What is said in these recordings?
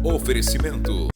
Oferecimento.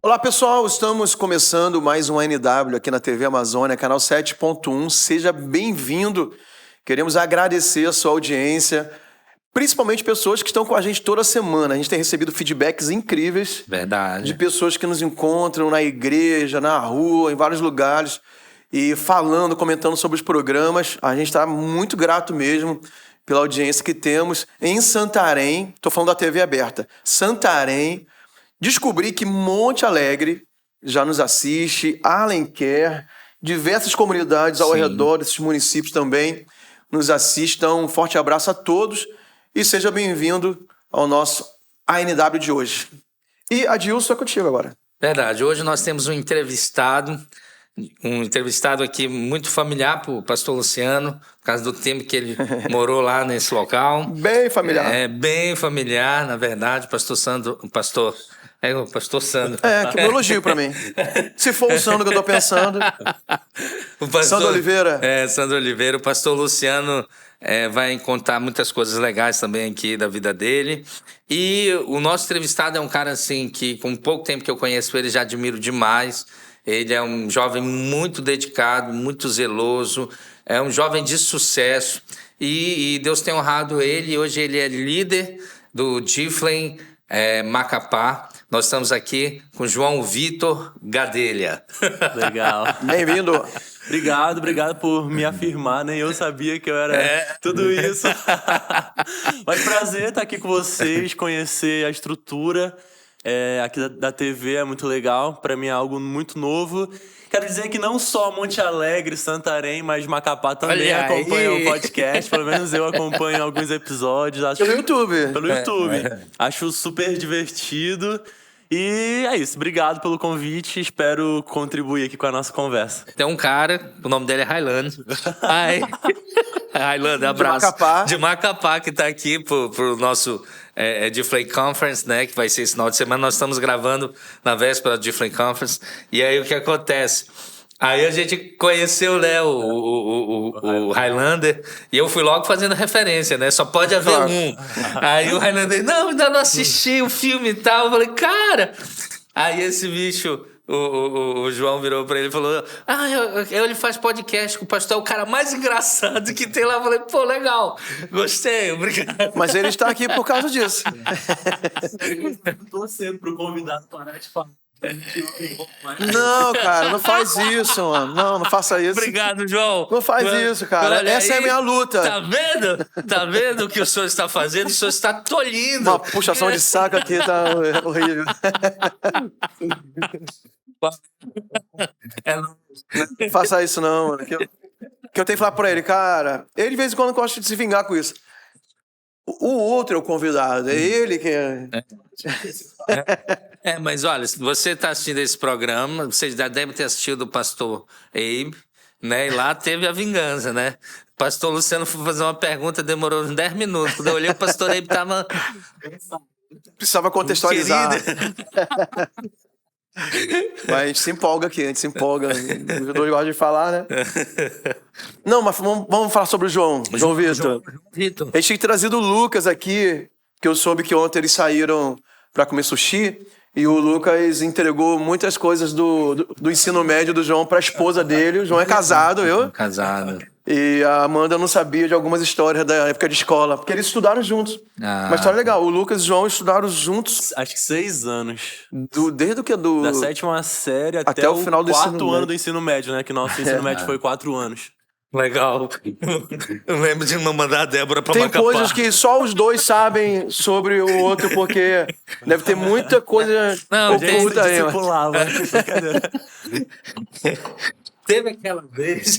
Olá pessoal, estamos começando mais um ANW aqui na TV Amazônia, canal 7.1. Seja bem-vindo. Queremos agradecer a sua audiência, principalmente pessoas que estão com a gente toda semana. A gente tem recebido feedbacks incríveis. Verdade. De pessoas que nos encontram na igreja, na rua, em vários lugares e falando, comentando sobre os programas. A gente está muito grato mesmo pela audiência que temos em Santarém. Estou falando da TV aberta. Santarém. Descobri que Monte Alegre já nos assiste, Alenquer, diversas comunidades ao redor desses municípios também nos assistem. Um forte abraço a todos e seja bem-vindo ao nosso ANW de hoje. E Adilson, é contigo agora. Verdade. Hoje nós temos um entrevistado aqui muito familiar para o pastor Luciano, por causa do tempo que ele morou lá nesse local. Bem familiar. É, bem familiar, na verdade. Pastor Sandro. O pastor Sandro. Que um elogio pra mim. Se for o Sandro que eu tô pensando. Sandro Oliveira. Sandro Oliveira. O pastor Luciano vai contar muitas coisas legais também aqui da vida dele. E o nosso entrevistado é um cara assim que, com pouco tempo que eu conheço ele, já admiro demais. Ele é um jovem muito dedicado, muito zeloso. É um jovem de sucesso. E Deus tem honrado ele. E hoje ele é líder do Giflem Macapá. Nós estamos aqui com João Vitor Gadelha. Legal. Bem-vindo. Obrigado por me afirmar, nem eu sabia que eu era tudo isso. Mas prazer estar aqui com vocês, conhecer a estrutura aqui da TV é muito legal. Para mim é algo muito novo. Quero dizer que não só Monte Alegre, Santarém, mas Macapá também acompanham o podcast. Pelo menos eu acompanho alguns episódios. Pelo YouTube. Pelo YouTube. Acho super divertido. E é isso. Obrigado pelo convite. Espero contribuir aqui com a nossa conversa. Tem um cara, o nome dele é Highlander. Highlander, abraço. De Macapá, que está aqui pro nosso Giflem Conference, né? Que vai ser esse final de semana. Nós estamos gravando na véspera do Giflem Conference. E aí o que acontece? Aí a gente conheceu, né, o Highlander, e eu fui logo fazendo referência, né? Só pode haver um. Aí o Highlander, não, ainda não assisti o filme e tal. Eu falei, cara... Aí esse bicho, o João virou pra ele e falou, ele faz podcast com o pastor, é o cara mais engraçado que tem lá. Eu falei, pô, legal, gostei, obrigado. Mas ele está aqui por causa disso. Tô torcendo pro convidado parar de falar. Não, cara, não faz isso, mano. Não faça isso. Obrigado, João. Não faz isso, cara. Essa é a minha luta. Tá vendo? Tá vendo o que o senhor está fazendo? O senhor está tolhindo. Uma puxação de saco aqui tá horrível. Não faça isso, não, mano. Que eu tenho que falar pra ele, cara. Ele de vez em quando gosta de se vingar com isso. O outro é o convidado, é ele que mas olha, se você está assistindo esse programa, você já deve ter assistido o pastor Abe, né? E lá teve a vingança, né? O pastor Luciano foi fazer uma pergunta, demorou uns 10 minutos. Quando eu olhei, o pastor Abe estava... Precisava contextualizar. Mas a gente se empolga aqui, Os dois gostam de falar, né? Não, mas vamos falar sobre o João Vitor. A gente tinha trazido o Lucas aqui, que eu soube que ontem eles saíram para comer sushi, e o Lucas entregou muitas coisas do ensino médio do João para a esposa dele. O João é casado, viu? Casado. E a Amanda não sabia de algumas histórias da época de escola, porque eles estudaram juntos. Uma história legal. O Lucas e o João estudaram juntos. Acho que 6 anos. Desde o que? Da 7ª série até o final do 4º ano do ensino médio, né? Que nosso ensino médio foi 4 anos. Legal. Eu lembro de mandar a Débora pra Macapá. Tem coisas que só os dois sabem sobre o outro, porque deve ter muita coisa oculta aí. Teve aquela vez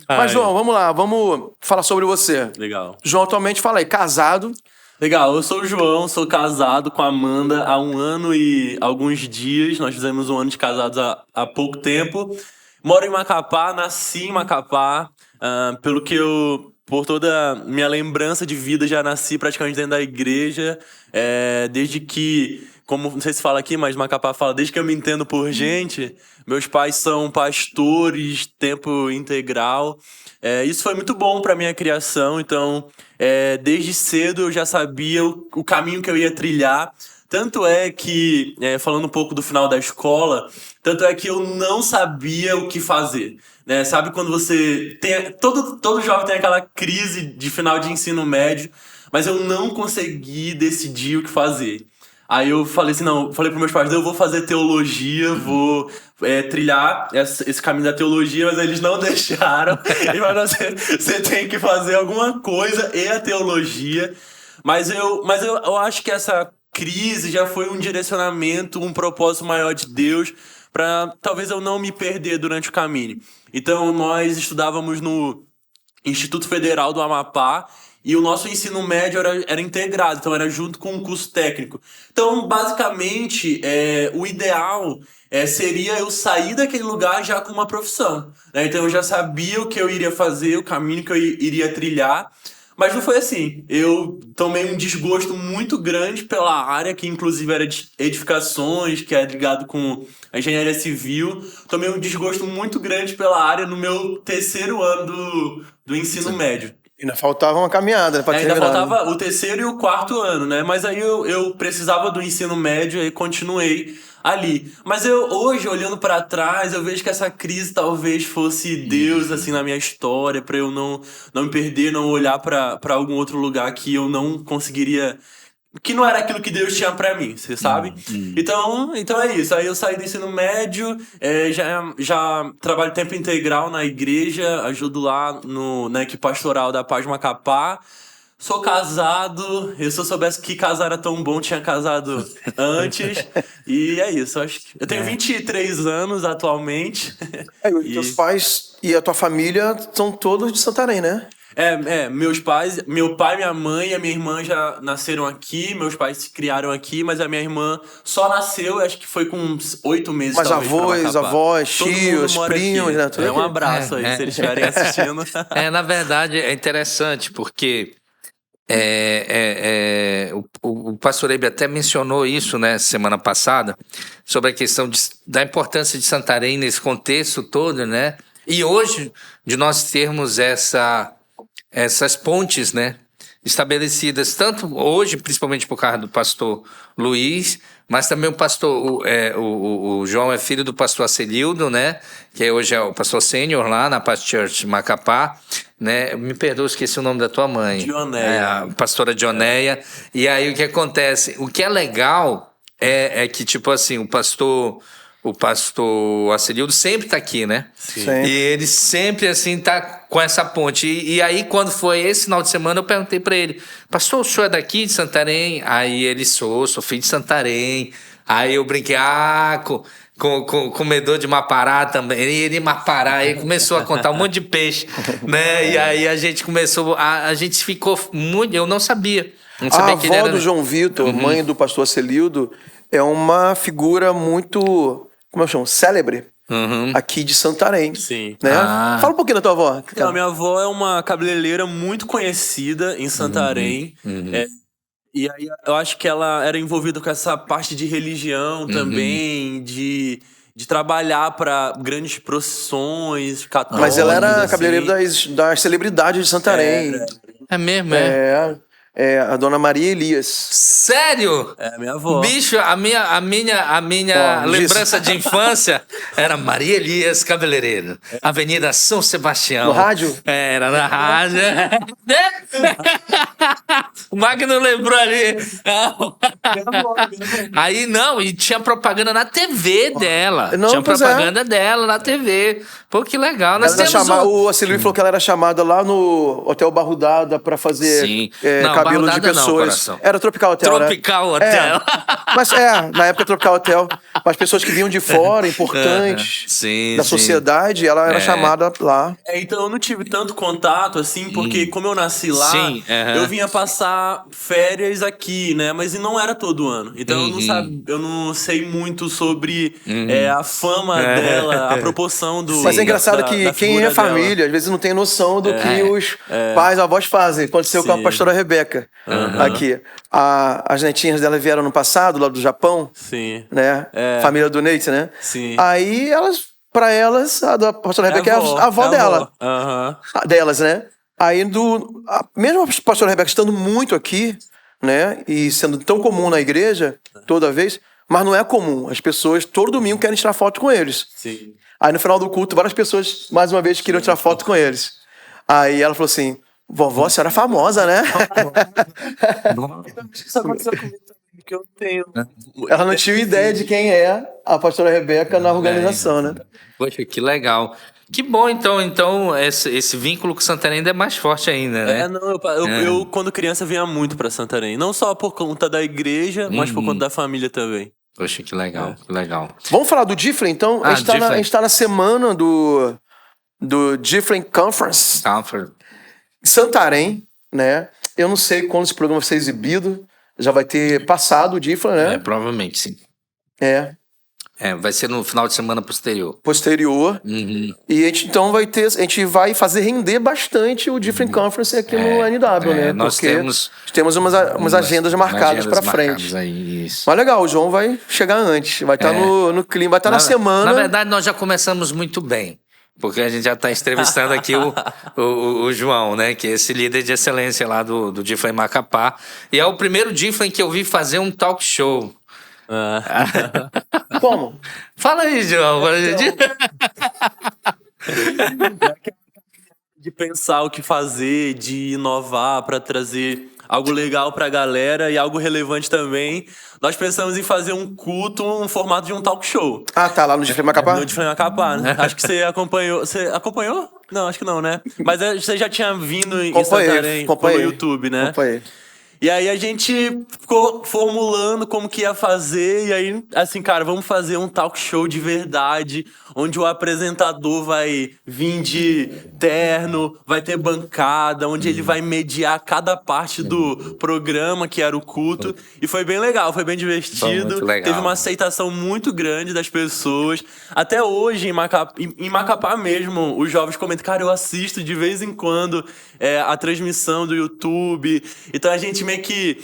Mas, João, vamos lá, vamos falar sobre você. Legal. João, atualmente, fala aí, casado. Legal, eu sou o João, sou casado com a Amanda há 1 ano e alguns dias. Nós fizemos 1 ano de casados há pouco tempo. Moro em Macapá, nasci em Macapá. Por toda minha lembrança de vida, já nasci praticamente dentro da igreja. Desde que, como não sei se fala aqui, mas Macapá fala, desde que eu me entendo por gente, meus pais são pastores, tempo integral. Isso foi muito bom para minha criação, então desde cedo eu já sabia o caminho que eu ia trilhar. Tanto é que, falando um pouco do final da escola, tanto é que eu não sabia o que fazer. Né? Sabe quando você tem... Todo jovem tem aquela crise de final de ensino médio, mas eu não consegui decidir o que fazer. Aí eu falei assim, falei para meus pais, eu vou fazer teologia, vou trilhar esse caminho da teologia, mas eles não deixaram. Eles falaram, você tem que fazer alguma coisa e a teologia. Mas eu acho que essa crise já foi um direcionamento, um propósito maior de Deus para talvez eu não me perder durante o caminho. Então nós estudávamos no Instituto Federal do Amapá, e o nosso ensino médio era integrado, então era junto com um curso técnico. Então, basicamente, o ideal seria eu sair daquele lugar já com uma profissão. Né? Então, eu já sabia o que eu iria fazer, o caminho que eu iria trilhar. Mas não foi assim. Eu tomei um desgosto muito grande pela área, que inclusive era de edificações, que é ligado com a engenharia civil. Tomei um desgosto muito grande pela área no meu 3º ano do ensino médio. Ainda faltava uma caminhada pra terminar. Ainda faltava o 3º e o 4º ano, né? Mas aí eu precisava do ensino médio e continuei ali. Mas hoje, olhando pra trás, eu vejo que essa crise talvez fosse Deus, assim, na minha história, pra eu não me perder, não olhar pra algum outro lugar que eu não conseguiria... Que não era aquilo que Deus tinha pra mim, você sabe? Então é isso. Aí eu saí do ensino médio, já trabalho tempo integral na igreja, ajudo lá na equipe pastoral da Paz Macapá. Sou casado, se eu soubesse que casar era tão bom, tinha casado antes. E é isso, eu tenho 23 anos atualmente. Os teus pais e a tua família são todos de Santarém, né? Meus pais, meu pai, minha mãe e a minha irmã já nasceram aqui, meus pais se criaram aqui, mas a minha irmã só nasceu, acho que foi com uns 8 meses. Mas avós, tios, primos, né? Um abraço aí, se eles estiverem assistindo. Na verdade, é interessante, porque o pastor Eibe até mencionou isso, né, semana passada, sobre a questão da importância de Santarém nesse contexto todo, né? E hoje, de nós termos essas pontes, né, estabelecidas, tanto hoje, principalmente por causa do pastor Luiz, mas também o pastor, o João é filho do pastor Acelildo, né, que hoje é o pastor sênior lá na Paz Church Macapá, né, me perdoa, esqueci o nome da tua mãe. Dioneia. A pastora Dioneia. E aí o que acontece? O que é legal é que, tipo assim, o pastor Acelildo sempre tá aqui, né? Sim. E ele sempre, assim, tá com essa ponte. E aí, quando foi esse final de semana, eu perguntei pra ele, pastor, o senhor é daqui de Santarém? Aí ele, sou filho de Santarém. Aí eu brinquei, com comedor de Mapará também. E ele, Mapará, aí começou a contar um monte de peixe, né? E aí a gente começou, a gente ficou muito, eu não sabia. Não sabia a que ele avó era... do João Vitor, mãe do pastor Acelildo, é uma figura muito... Como eu chamo? Célebre. Aqui de Santarém. Sim. Né? Fala um pouquinho da tua avó. Não, minha avó é uma cabeleireira muito conhecida em Santarém. E aí eu acho que ela era envolvida com essa parte de religião também, de trabalhar para grandes procissões católicas. Mas ela era assim. cabeleireira das celebridades de Santarém. É mesmo, A dona Maria Elias. Sério? É, minha avó. Bicho, a minha lembrança de infância era Maria Elias Cabeleireiro, Avenida São Sebastião. No rádio? Era na rádio. O Magno lembrou ali. Aí não, e tinha propaganda na TV dela. Não, tinha pois propaganda dela na TV. Pô, que legal. Nós Ela era temos o Acilio falou que ela era chamada lá no Hotel Barrudada pra fazer Sim. Não, cabelo de Barrudada não, pessoas. coração. Era Tropical Hotel, Tropical né? Hotel. Mas na época Tropical Hotel. Mas pessoas que vinham de fora, importantes, Sim, da sim. sociedade, ela era chamada lá. Então eu não tive tanto contato, assim, porque como eu nasci lá, Sim, eu vinha passar férias aqui, né? Mas não era todo ano. Então eu não sei muito sobre a fama dela, a proporção do. Mas é engraçado da que quem figura é família, dela. às vezes não tem noção do que os pais, avós fazem. Aconteceu com a Sim. pastora Rebeca aqui. As netinhas dela vieram no passado, lá do Japão, Sim. né? Família do Nate, né? Sim. Aí pra elas, a da pastora Rebeca é a avó dela. Aham. Delas, né? Aí, mesmo a pastora Rebeca estando muito aqui, né? E sendo tão comum na igreja, toda vez, mas não é comum. As pessoas, todo domingo, querem tirar foto com eles. Sim. Aí, no final do culto, várias pessoas, mais uma vez, queriam tirar foto com eles. Aí ela falou assim, vovó, a senhora é famosa, né? Isso aconteceu comigo também, que eu tenho. Ela não tinha ideia de quem é a pastora Rebeca na organização, né? Poxa, que legal. Que bom, então esse vínculo com Santarém ainda é mais forte ainda, né? Eu, quando criança, vinha muito pra Santarém. Não só por conta da igreja, mas por conta da família também. Poxa, que legal, que legal. Vamos falar do Difflin, então? A gente tá na semana do Difflin Conference. Santarém, né? Eu não sei quando esse programa vai ser exibido. Já vai ter passado o Difflin, né? Provavelmente, sim. Vai ser no final de semana posterior. E a gente vai fazer render bastante o Difflin Conference aqui no NW, né? Nós temos umas agendas marcadas pra frente. Aí, isso. Mas legal, o João vai chegar antes. Vai estar no clima, vai estar na semana. Na verdade, nós já começamos muito bem. Porque a gente já está entrevistando aqui o João, né? Que é esse líder de excelência lá do Difflin Macapá. E é o primeiro Difflin que eu vi fazer um talk show. Como? Fala aí, João. De pensar o que fazer, de inovar para trazer algo legal pra galera e algo relevante também. Nós pensamos em fazer um culto, um formato de um talk show. Tá lá no Difflin Macapá? No Difflin Macapá, né? Acho que você acompanhou. Você acompanhou? Não, acho que não, né? Mas você já tinha vindo em Santarém pelo YouTube, né? Acompanhei. E aí a gente ficou formulando como que ia fazer, e aí, assim, cara, vamos fazer um talk show de verdade, onde o apresentador vai vir de terno, vai ter bancada, onde ele vai mediar cada parte do programa, que era o culto. E foi bem legal, foi bem divertido. Muito legal. Teve uma aceitação muito grande das pessoas. Até hoje, em Macapá mesmo, os jovens comentam, cara, eu assisto de vez em quando a transmissão do YouTube. Então a gente meio que...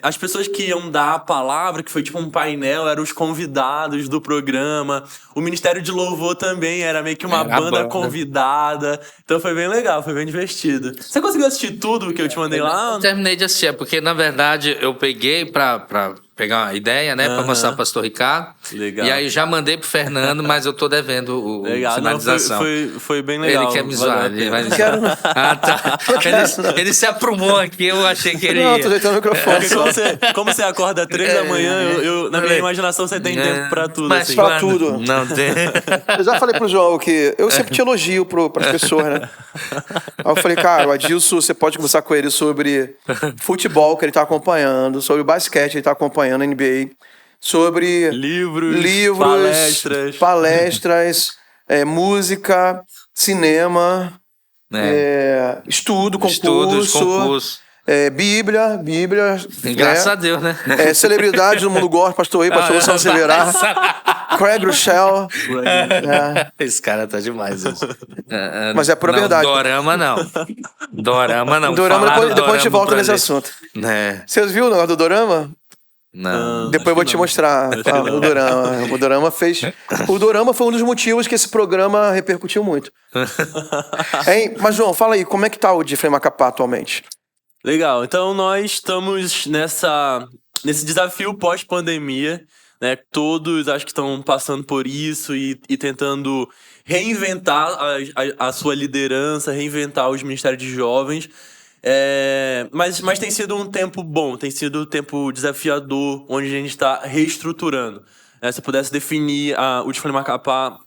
as pessoas que iam dar a palavra, que foi tipo um painel, eram os convidados do programa. O Ministério de Louvor também era meio que uma banda convidada. Então foi bem legal, foi bem divertido. Você conseguiu assistir tudo que eu te mandei lá? Eu terminei de assistir, porque na verdade eu peguei pra pegar uma ideia, né? Pra mostrar pro pastor Ricardo. Legal. E aí já mandei pro Fernando, mas eu tô devendo o finalização. Foi bem legal. Ele quer me zoar. Ele vai... Quero não. Ele se aprumou aqui, eu achei que ele... Não, tô deitando o microfone. Como você acorda 3 da manhã, na minha imaginação você tem tempo pra tudo. Mas assim. pra tudo. Não tem... Eu já falei pro João que eu sempre te elogio pras pessoas, né? Aí eu falei, cara, o Adilson, você pode conversar com ele sobre futebol que ele tá acompanhando, sobre basquete que ele tá acompanhando na NBA, sobre livros palestras, música, cinema, concurso. Bíblia. Graças a Deus, né? Celebridade do mundo gospel, pastor Luciano Severa, Craig Rochelle. Esse cara tá demais hoje. Mas é pura verdade. Dorama não. Dorama, depois a gente volta nesse assunto. Você viu o negócio do Dorama? Não. Depois eu vou te mostrar o Dorama. O Dorama foi um dos motivos que esse programa repercutiu muito. Mas, João, fala aí, como é que tá o Difflin Macapá atualmente? Legal, então nós estamos nesse desafio pós-pandemia, né? Todos acho que estão passando por isso e tentando reinventar a sua liderança, reinventar os ministérios de jovens. Mas tem sido um tempo bom, tem sido um tempo desafiador, onde a gente está reestruturando. Se eu pudesse definir o Difflin Macapá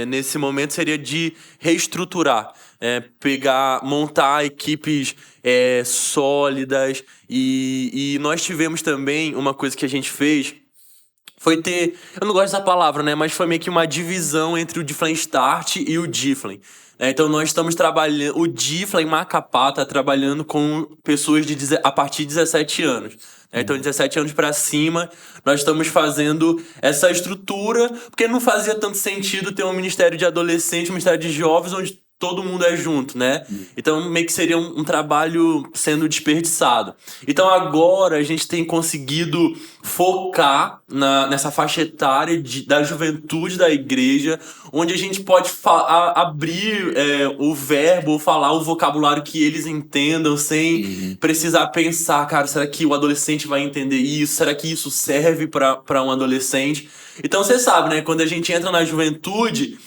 nesse momento seria de reestruturar, montar equipes sólidas e nós tivemos também uma coisa que a gente fez, foi ter, eu não gosto dessa palavra, né, mas foi meio que uma divisão entre o Difflin Start e o Difflin. Então nós estamos trabalhando, o Difflin Macapá está trabalhando com pessoas a partir de 17 anos. Então, 17 anos para cima, nós estamos fazendo essa estrutura, porque não fazia tanto sentido ter um ministério de adolescentes, um ministério de jovens, onde todo mundo é junto, né? Então, meio que seria um trabalho sendo desperdiçado. Então, agora a gente tem conseguido focar nessa faixa etária da juventude da igreja, onde a gente pode abrir o verbo, falar o vocabulário que eles entendam, sem precisar pensar, cara, será que o adolescente vai entender isso? Será que isso serve para um adolescente? Então, você sabe, né? Quando a gente entra na juventude,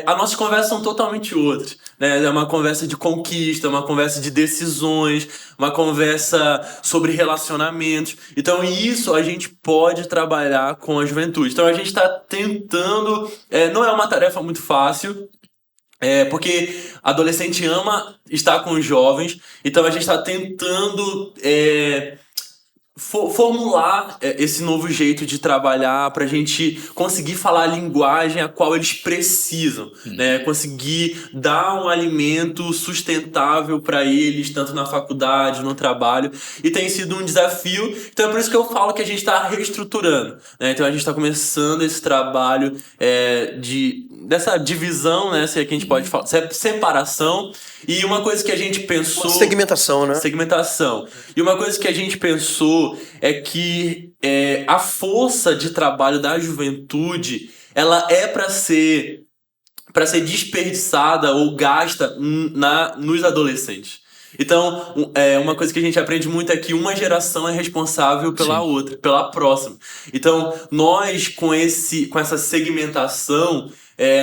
as nossas conversas são totalmente outras, né? É uma conversa de conquista, uma conversa de decisões, uma conversa sobre relacionamentos. Então isso a gente pode trabalhar com a juventude. Então a gente está tentando, não é uma tarefa muito fácil, porque adolescente ama estar com os jovens, então a gente está tentando formular esse novo jeito de trabalhar para a gente conseguir falar a linguagem a qual eles precisam, né? Conseguir dar um alimento sustentável para eles, tanto na faculdade, no trabalho, e tem sido um desafio. Então é por isso que eu falo que a gente está reestruturando, né? Então a gente está começando esse trabalho dessa divisão, né? Se é que a gente pode falar, separação. E uma coisa que a gente pensou... Segmentação, né? Segmentação. E uma coisa que a gente pensou é que a força de trabalho da juventude, ela é para ser desperdiçada ou gasta nos adolescentes. Então, uma coisa que a gente aprende muito é que uma geração é responsável pela outra, pela próxima. Então, nós, com essa segmentação,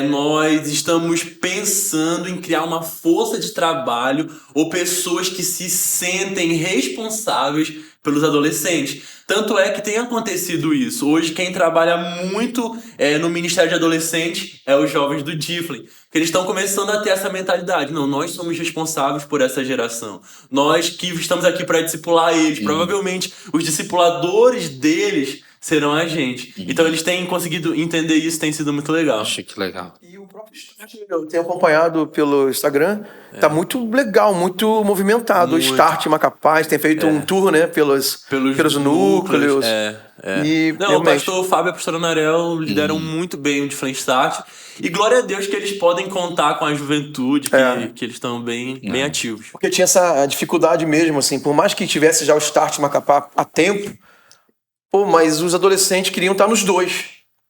nós estamos pensando em criar uma força de trabalho ou pessoas que se sentem responsáveis pelos adolescentes. Tanto é que tem acontecido isso. Hoje, quem trabalha muito no Ministério de Adolescentes é os jovens do Difflin. Porque eles estão começando a ter essa mentalidade. Não, nós somos responsáveis por essa geração. Nós que estamos aqui para discipular eles. Provavelmente, os discipuladores deles serão a gente. Então, eles têm conseguido entender isso, tem sido muito legal. Acho que legal. E o próprio Start, eu tenho acompanhado pelo Instagram, tá muito legal, muito movimentado. Muito. O Start Macapá tem feito um tour, né, pelos núcleos. E Não, realmente, o pastor Fábio e a pastora Narel lideram muito bem o Difflin Start. E glória a Deus que eles podem contar com a juventude, que eles estão bem ativos. porque tinha essa dificuldade mesmo, assim, por mais que tivesse já o Start Macapá há tempo, mas os adolescentes queriam estar nos dois.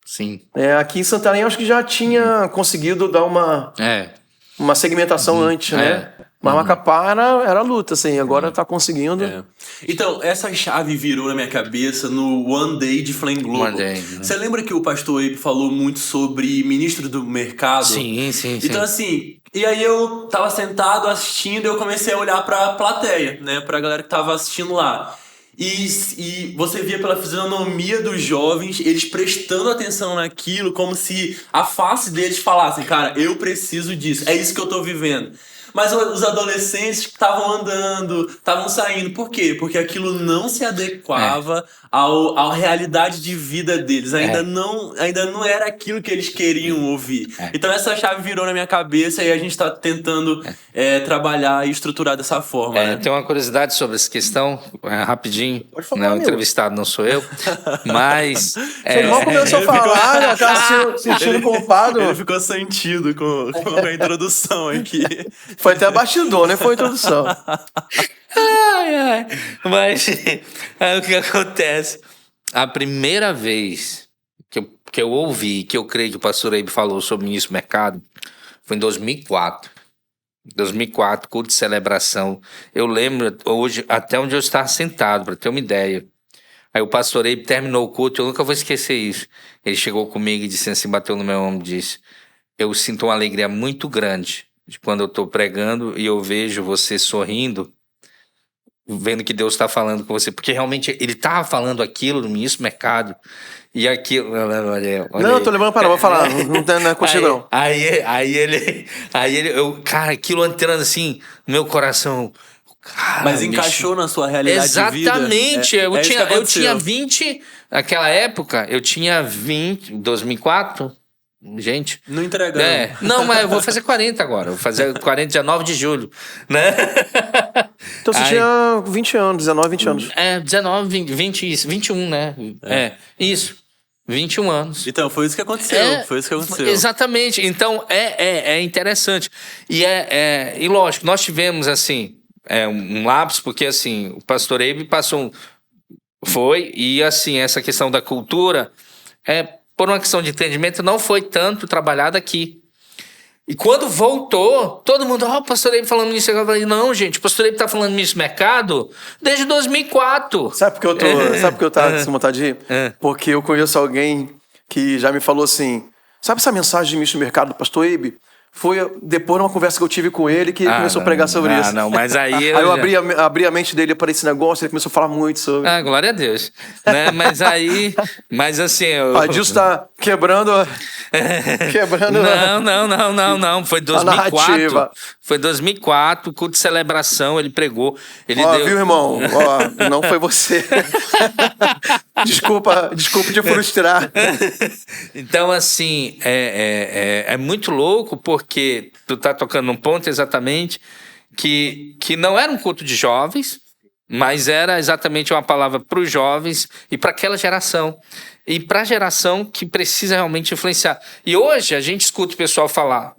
Sim. Aqui em Santarém, acho que já tinha conseguido dar uma segmentação antes, né? Mas Macapá era luta, assim, agora tá conseguindo. Então, essa chave virou na minha cabeça no One Day de Flame Global. One Day, Você lembra que o pastor Abe falou muito sobre ministro do mercado? Sim. Então, assim, e aí eu tava sentado assistindo e eu comecei a olhar pra plateia, né? Pra galera que tava assistindo lá. E você via pela fisionomia dos jovens, eles prestando atenção naquilo, como se a face deles falassem, cara, eu preciso disso, é isso que eu tô vivendo. Mas os adolescentes estavam andando, estavam saindo. Por quê? Porque aquilo não se adequava à realidade de vida deles. Ainda não era aquilo que eles queriam ouvir. Então essa chave virou na minha cabeça e a gente está tentando trabalhar e estruturar dessa forma. Né? Tem uma curiosidade sobre essa questão, rapidinho. Pode falar, O entrevistado não sou eu, mas... Seu irmão começou a falar, já tá se sentindo culpado. Ele ficou sentido com a introdução aqui. Foi até bastidor, né? Foi a introdução. Mas o que acontece? A primeira vez que eu ouvi, que eu creio que o pastor Abe falou sobre isso no mercado, foi em 2004. 2004, culto de celebração. Eu lembro hoje até onde eu estava sentado, para ter uma ideia. Aí o pastor Abe terminou o culto, eu nunca vou esquecer isso. Ele chegou comigo e disse assim, bateu no meu ombro e disse: eu sinto uma alegria muito grande de quando eu estou pregando e eu vejo você sorrindo, vendo que Deus está falando com você, porque realmente ele estava falando aquilo no ministro do mercado e aquilo. Olha não, aí. tô levando para vou falar, não é contigo não. Aí ele, cara, aquilo entrando assim no meu coração. Cara, Mas encaixou na sua realidade de vida. Exatamente. Eu isso que tinha aconteceu. 20, naquela época, eu tinha 20, 2004. Gente. Não entregando. Não, mas eu vou fazer 40 agora. Vou fazer 40 dia 9 de julho, né? Então você tinha 20 anos, 19, 20 anos. 19, 20, 21, né? Isso. 21 anos. Então, foi isso que aconteceu. Foi isso que aconteceu. Exatamente. Então, é interessante. E lógico, nós tivemos, assim, um lapso, porque, assim, o pastor Abe foi, e, assim, essa questão da cultura, por uma questão de entendimento, não foi tanto trabalhada aqui. E quando voltou, todo mundo, o pastor Abe falando nisso. Eu falei, não, gente, o pastor Abe tá falando nisso no mercado desde 2004. Sabe por que eu tava com vontade de ir? Porque eu conheço alguém que já me falou assim, sabe essa mensagem de misto no mercado do pastor Abe? Foi depois de uma conversa que eu tive com ele que ele começou a pregar sobre isso. Não, mas aí... Aí eu abri a mente dele para esse negócio, ele começou a falar muito sobre. Glória a Deus. Né? Mas assim... Adilson tá quebrando... Não. Foi 2004. Foi 2004, culto de celebração, ele pregou. Viu, irmão? Não foi você. Desculpa te frustrar. Então, assim, é muito louco, porque tu tá tocando num ponto exatamente que não era um culto de jovens, mas era exatamente uma palavra para os jovens e para aquela geração. E para a geração que precisa realmente influenciar. E hoje a gente escuta o pessoal falar,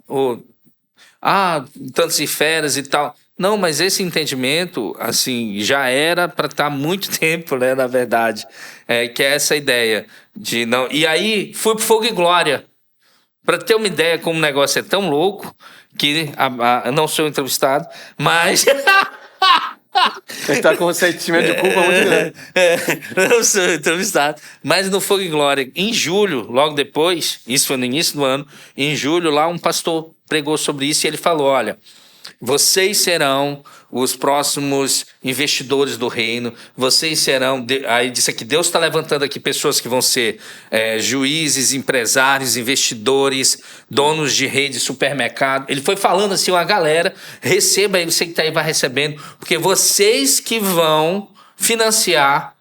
tantos e feras e tal. Não, mas esse entendimento, assim, já era para estar há muito tempo, né, na verdade. Que é essa ideia de não... E aí, fui pro Fogo e Glória. Para ter uma ideia como o negócio é tão louco, que eu não sou entrevistado, mas... Ele tá com um sentimento de culpa muito grande. Não sou entrevistado. Mas no Fogo e Glória, em julho, logo depois, isso foi no início do ano, em julho, lá um pastor pregou sobre isso e ele falou, olha... Vocês serão os próximos investidores do reino. Vocês serão... Aí disse aqui, Deus está levantando aqui pessoas que vão ser juízes, empresários, investidores, donos de rede de supermercado. Ele foi falando assim, uma galera, receba aí, você que está aí vai recebendo, porque vocês que vão financiar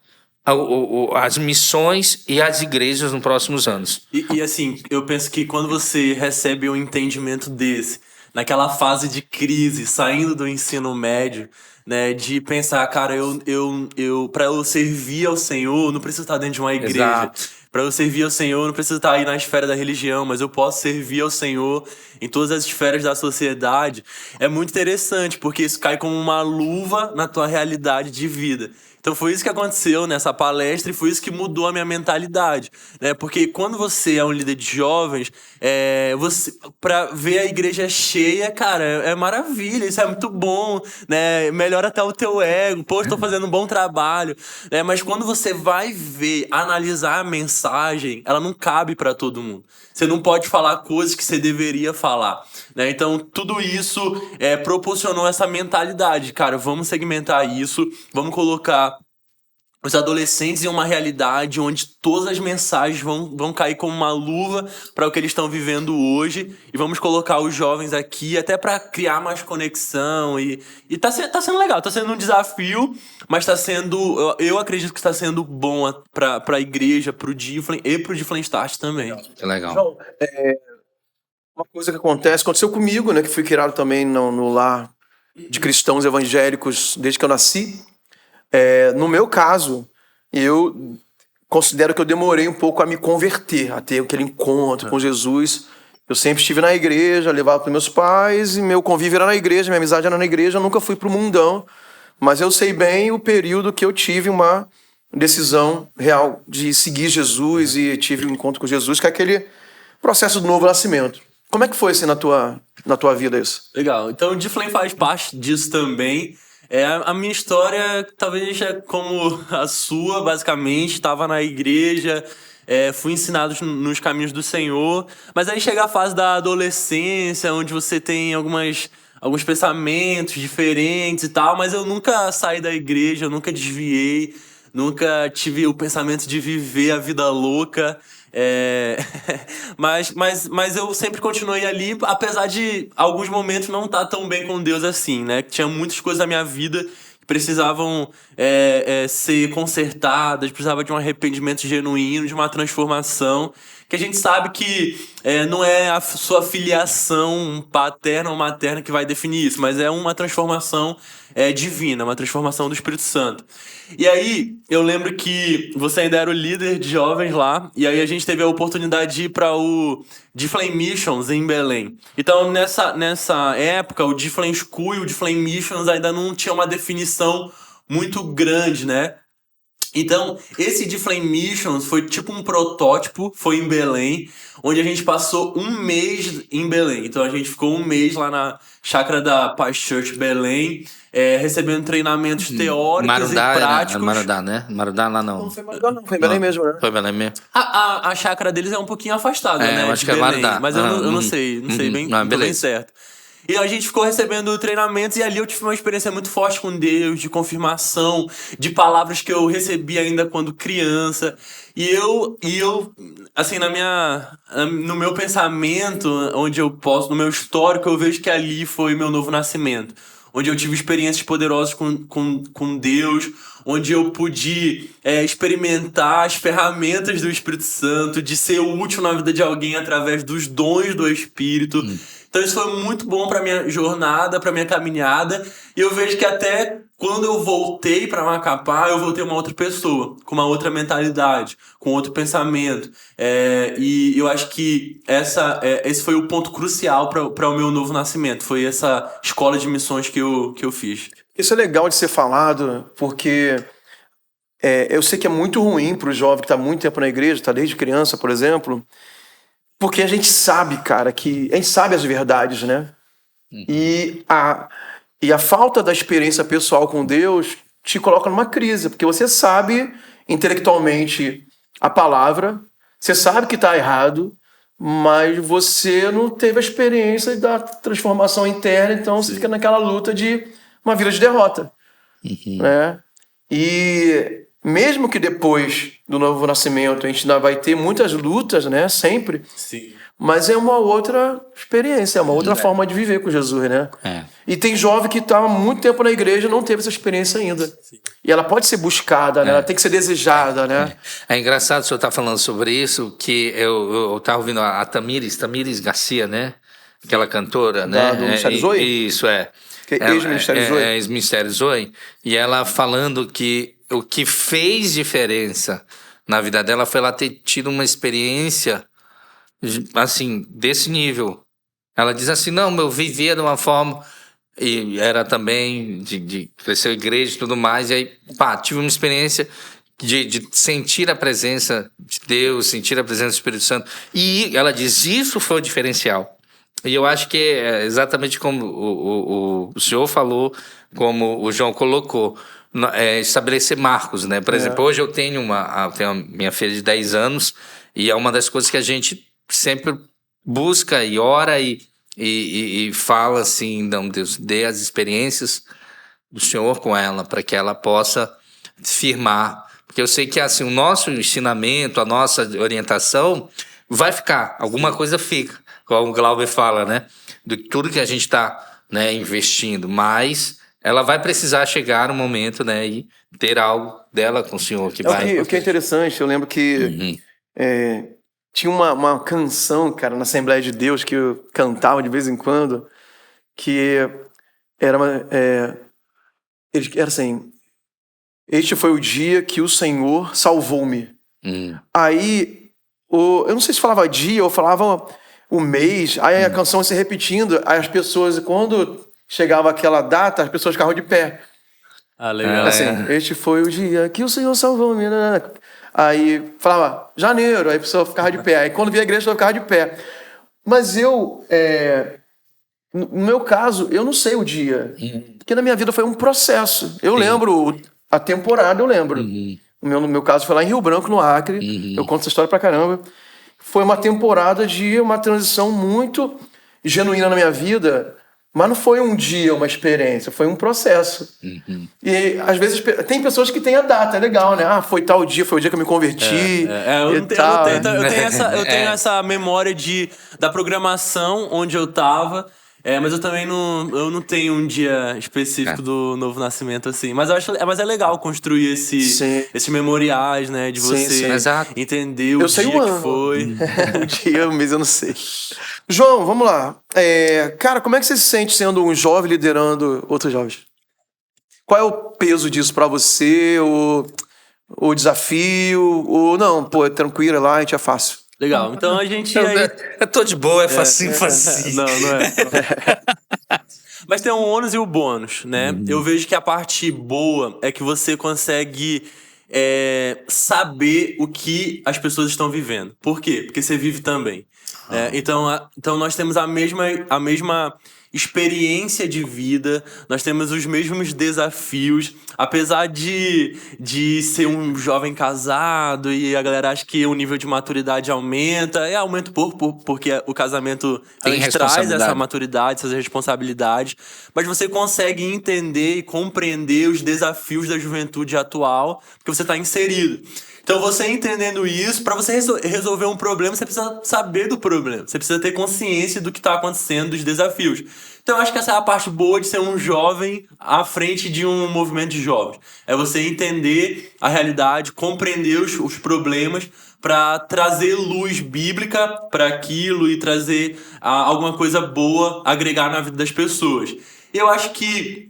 as missões e as igrejas nos próximos anos. E assim, eu penso que quando você recebe um entendimento desse, naquela fase de crise, saindo do ensino médio, né, de pensar, cara, para eu servir ao Senhor, não preciso estar dentro de uma igreja. Para eu servir ao Senhor, não preciso estar aí na esfera da religião, mas eu posso servir ao Senhor em todas as esferas da sociedade. É muito interessante, porque isso cai como uma luva na tua realidade de vida. Então foi isso que aconteceu nessa palestra e foi isso que mudou a minha mentalidade, né? Porque quando você é um líder de jovens, para ver a igreja cheia, cara, é maravilha, isso é muito bom, né? Melhora até o teu ego, pô, estou fazendo um bom trabalho, né? Mas quando você vai ver, analisar a mensagem, ela não cabe para todo mundo. Você não pode falar coisas que você deveria falar, né? Então tudo isso proporcionou essa mentalidade, cara, vamos segmentar isso, vamos colocar os adolescentes em uma realidade onde todas as mensagens vão cair como uma luva para o que eles estão vivendo hoje e vamos colocar os jovens aqui até para criar mais conexão e tá sendo legal, tá sendo um desafio, mas tá sendo, eu acredito que está sendo bom para a igreja, para o Difflin e para o Difflin Start também. Que legal. João, uma coisa que aconteceu comigo, né, que fui criado também no lar de cristãos evangélicos desde que eu nasci. No meu caso, eu considero que eu demorei um pouco a me converter, a ter aquele encontro com Jesus. Eu sempre estive na igreja, levava para meus pais, e meu convívio era na igreja, minha amizade era na igreja, eu nunca fui para o mundão. Mas eu sei bem o período que eu tive uma decisão real de seguir Jesus e tive um encontro com Jesus, que é aquele processo do novo nascimento. Como é que foi assim na tua vida isso? Legal, então o Difflin faz parte disso também. A minha história talvez é como a sua, basicamente. Estava na igreja, fui ensinado nos caminhos do Senhor. Mas aí chega a fase da adolescência, onde você tem algumas alguns pensamentos diferentes e tal, mas eu nunca saí da igreja, eu nunca desviei, nunca tive o pensamento de viver a vida louca. Mas eu sempre continuei ali, apesar de alguns momentos não estar tão bem com Deus assim, né? Tinha muitas coisas na minha vida que precisavam ser consertadas, precisava de um arrependimento genuíno, de uma transformação, que a gente sabe que não é a sua filiação paterna ou materna que vai definir isso, mas é uma transformação divina, uma transformação do Espírito Santo. E aí, eu lembro que você ainda era o líder de jovens lá, e aí a gente teve a oportunidade de ir para o Difflame Missions em Belém. Então, nessa época, o Difflame School e o Difflame Missions ainda não tinha uma definição muito grande, né? Então, esse Difflame Missions foi tipo um protótipo, foi em Belém, onde a gente passou um mês em Belém. Então, a gente ficou um mês lá na chácara da Paz Church Belém, recebendo treinamentos teóricos e práticos. Marudá, né? Marudá lá não. Não foi Marudá, não. Foi em Belém mesmo, né? Foi Belém mesmo. A chácara deles é um pouquinho afastada, né? Eu acho de que é Belém, Marudá. mas eu não sei bem, Não, não tô bem beleza. certo. E a gente ficou recebendo treinamentos e ali eu tive uma experiência muito forte com Deus, de confirmação, de palavras que eu recebi ainda quando criança. E eu assim, no meu pensamento, no meu histórico, eu vejo que ali foi meu novo nascimento. Onde eu tive experiências poderosas com Deus, onde eu pude experimentar as ferramentas do Espírito Santo, de ser útil na vida de alguém através dos dons do Espírito. Então isso foi muito bom para minha jornada, para minha caminhada. E eu vejo que até quando eu voltei para Macapá, eu voltei uma outra pessoa, com uma outra mentalidade, com outro pensamento. E eu acho que esse foi o ponto crucial para o meu novo nascimento. Foi essa escola de missões que eu fiz. Isso é legal de ser falado, porque eu sei que é muito ruim para o jovem que está muito tempo na igreja, está desde criança, por exemplo, porque a gente sabe, cara, que a gente sabe as verdades, né? E a falta da experiência pessoal com Deus te coloca numa crise, porque você sabe intelectualmente a palavra, você sabe que está errado, mas você não teve a experiência da transformação interna, então você fica naquela luta de uma vida de derrota, né? E mesmo que depois do novo nascimento a gente ainda vai ter muitas lutas, né? Sempre. Sim. Mas é uma outra experiência, é uma outra forma de viver com Jesus, né? E tem jovem que está há muito tempo na igreja e não teve essa experiência ainda. Sim. E ela pode ser buscada, né? Ela tem que ser desejada, né? É engraçado o senhor estar falando sobre isso, que eu estava ouvindo a Tamires Garcia, né? Aquela cantora, né? Do Ministério Zoe? Isso, Ex-Ministério Zoe. Ex-Ministério Zoe. E ela falando que o que fez diferença na vida dela foi ela ter tido uma experiência, assim, desse nível. Ela diz assim, não, eu vivia de uma forma, e era também de crescer igreja e tudo mais, e aí, tive uma experiência de sentir a presença de Deus, sentir a presença do Espírito Santo. E ela diz, isso foi o diferencial. E eu acho que é exatamente como o senhor falou, como o João colocou, estabelecer marcos, né? Por exemplo, hoje eu tenho a minha filha de 10 anos e é uma das coisas que a gente sempre busca e ora e fala assim, não, Deus, dê as experiências do Senhor com ela para que ela possa firmar. Porque eu sei que assim, o nosso ensinamento, a nossa orientação vai ficar, alguma coisa fica, como o Glauber fala, né? De tudo que a gente está, né, investindo, mas ela vai precisar chegar no momento, né, e ter algo dela com o Senhor que vai. O que é interessante, eu lembro que tinha uma canção, cara, na Assembleia de Deus que eu cantava de vez em quando, que era assim: este foi o dia que o Senhor salvou-me. Aí, eu não sei se falava dia ou falava o mês, aí a canção ia se repetindo, aí as pessoas, quando chegava aquela data, as pessoas ficavam de pé. Legal. Assim, este foi o dia que o Senhor salvou-me. Aí falava janeiro, aí a pessoa ficava de pé. Aí quando via a igreja, ela ficava de pé. Mas no meu caso, eu não sei o dia. Porque na minha vida foi um processo. Eu lembro a temporada, eu lembro. No meu caso foi lá em Rio Branco, no Acre. Eu conto essa história pra caramba. Foi uma temporada de uma transição muito genuína na minha vida, Mas não foi um dia uma experiência, foi um processo. E às vezes tem pessoas que têm a data, é legal, né? Ah, foi tal dia, foi o dia que eu me converti. Eu tenho essa memória da programação onde eu tava. Mas eu também não tenho um dia específico do novo nascimento, assim. Mas mas é legal construir esses memoriais, né? De você entender o dia que foi. O dia, o mês, eu não sei. João, vamos lá. Cara, como é que você se sente sendo um jovem liderando outros jovens? Qual é o peso disso pra você? O desafio? Ou não, pô, é tranquilo, é light, é fácil? Legal, então a gente... Eu tô de boa, é facinho. Não é. Mas tem um ônus e o bônus, né? Eu vejo que a parte boa é que você consegue saber o que as pessoas estão vivendo. Por quê? Porque você vive também. Então nós temos a mesma experiência de vida, nós temos os mesmos desafios, apesar de ser um jovem casado e a galera acha que o nível de maturidade aumenta, aumenta porque o casamento traz essa maturidade, essas responsabilidades, mas você consegue entender e compreender os desafios da juventude atual, porque você está inserido. Então, você entendendo isso, para você resolver um problema, você precisa saber do problema. Você precisa ter consciência do que está acontecendo, dos desafios. Então, eu acho que essa é a parte boa de ser um jovem à frente de um movimento de jovens. É você entender a realidade, compreender os problemas, para trazer luz bíblica para aquilo e trazer alguma coisa boa, agregar na vida das pessoas. Eu acho que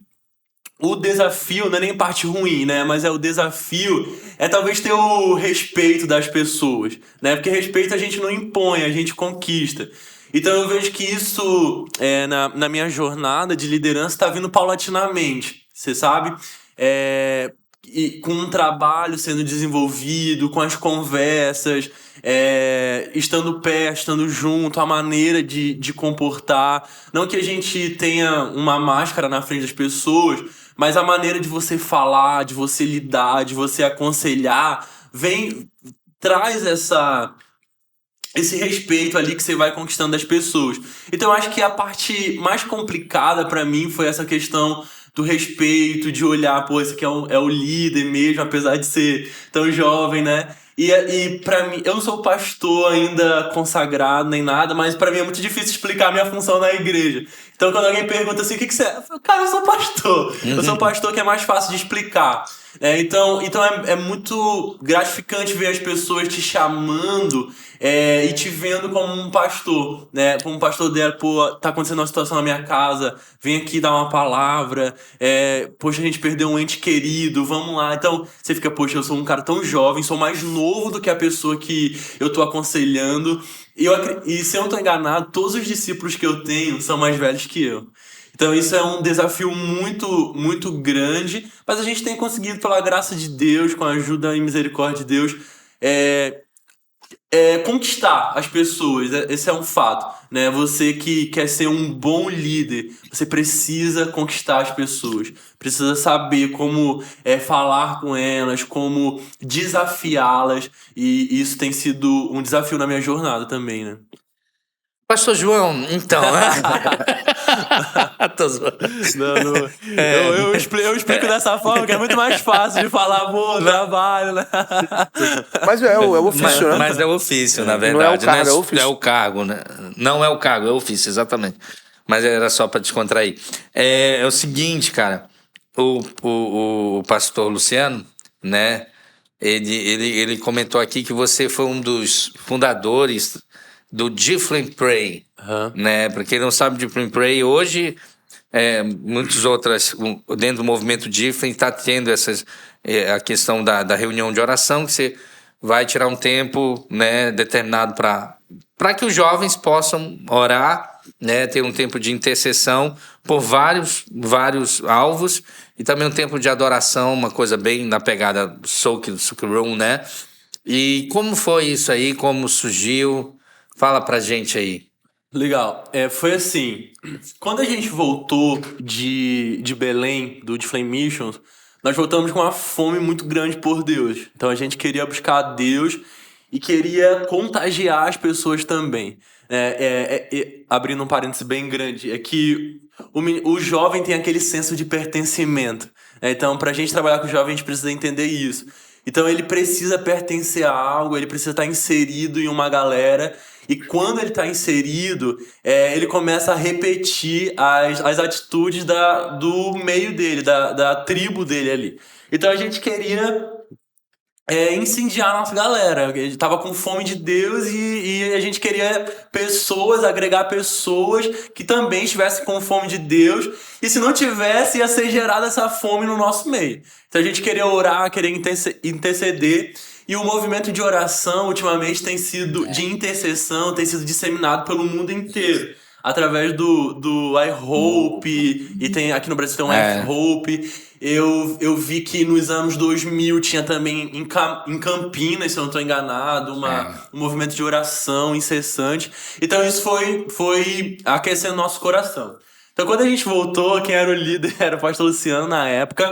o desafio não é nem parte ruim, né? Mas o desafio talvez ter o respeito das pessoas, né? Porque respeito a gente não impõe, a gente conquista. Então eu vejo que isso, na minha jornada de liderança, está vindo paulatinamente, você sabe? E com um trabalho sendo desenvolvido, com as conversas, estando perto, estando junto, a maneira de comportar. Não que a gente tenha uma máscara na frente das pessoas, mas a maneira de você falar, de você lidar, de você aconselhar, traz esse respeito ali que você vai conquistando das pessoas. Então eu acho que a parte mais complicada pra mim foi essa questão do respeito, de olhar, pô, esse aqui é o líder mesmo, apesar de ser tão jovem, né? E pra mim, eu não sou pastor ainda consagrado nem nada, mas pra mim é muito difícil explicar a minha função na igreja. Então quando alguém pergunta assim, o que você é? Eu falo, cara, eu sou pastor. Eu sou pastor, que é mais fácil de explicar. Então é muito gratificante ver as pessoas te chamando e te vendo como um pastor, né? Como um pastor dela, pô, tá acontecendo uma situação na minha casa, vem aqui dar uma palavra, poxa, a gente perdeu um ente querido, vamos lá. Então você fica, poxa, eu sou um cara tão jovem, sou mais novo do que a pessoa que eu tô aconselhando. E se eu não tô enganado, todos os discípulos que eu tenho são mais velhos que eu. Então isso é um desafio muito, muito grande, mas a gente tem conseguido, pela graça de Deus, com a ajuda e misericórdia de Deus, conquistar as pessoas. Esse é um fato, né? Você que quer ser um bom líder, você precisa conquistar as pessoas, precisa saber como falar com elas, como desafiá-las, e isso tem sido um desafio na minha jornada também, né? Pastor João, então... Eu explico dessa forma, que é muito mais fácil de falar, trabalho, né? Mas é o ofício, né? Mas é o ofício, na verdade. Não é o cargo, é o ofício. É o cargo, né? Não é o cargo, é o ofício, exatamente. Mas era só para descontrair. É o seguinte, cara. O pastor Luciano, né? Ele comentou aqui que você foi um dos fundadores do Difflin Pray, né? Para quem não sabe, Difflin Pray hoje, muitas outras, dentro do movimento Difflin, está tendo a questão da reunião de oração, que você vai tirar um tempo, né, determinado para que os jovens possam orar, né, ter um tempo de intercessão por vários alvos, e também um tempo de adoração, uma coisa bem na pegada Soak Room, né? E como foi isso aí? Como surgiu? Fala pra gente aí. Legal. Foi assim, quando a gente voltou de Belém, do Difflin Missions, nós voltamos com uma fome muito grande por Deus. Então a gente queria buscar a Deus e queria contagiar as pessoas também. Abrindo um parênteses bem grande, é que o jovem tem aquele senso de pertencimento. Então, pra gente trabalhar com o jovem, a gente precisa entender isso. Então, ele precisa pertencer a algo, ele precisa estar inserido em uma galera. E quando ele está inserido, ele começa a repetir as atitudes do meio dele, da tribo dele ali. Então, a gente queria incendiar a nossa galera. A gente tava com fome de Deus e a gente queria agregar pessoas que também estivessem com fome de Deus. E se não tivesse, ia ser gerada essa fome no nosso meio. Então a gente queria orar, queria interceder. E o movimento de oração, ultimamente, de intercessão, tem sido disseminado pelo mundo inteiro. Através do iHope, e tem aqui no Brasil tem um F-Hope. Eu vi que nos anos 2000 tinha também em Campinas, se eu não estou enganado, um movimento de oração incessante. Então isso foi aquecendo nosso coração. Então quando a gente voltou, quem era o líder era o pastor Luciano na época.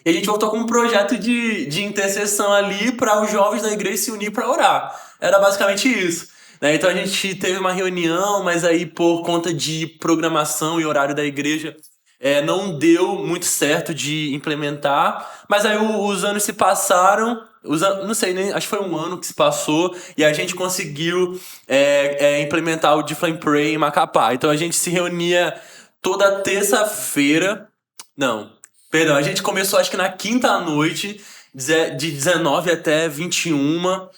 E a gente voltou com um projeto de intercessão ali para os jovens da igreja se unir para orar. Era basicamente isso. Então a gente teve uma reunião, mas aí por conta de programação e horário da igreja não deu muito certo de implementar. Mas aí os anos se passaram, não sei, nem acho que foi um ano que se passou, e a gente conseguiu implementar o Difflame Pray em Macapá. Então a gente se reunia toda terça-feira. Perdão, a gente começou acho que na quinta à noite, de 19 até 21,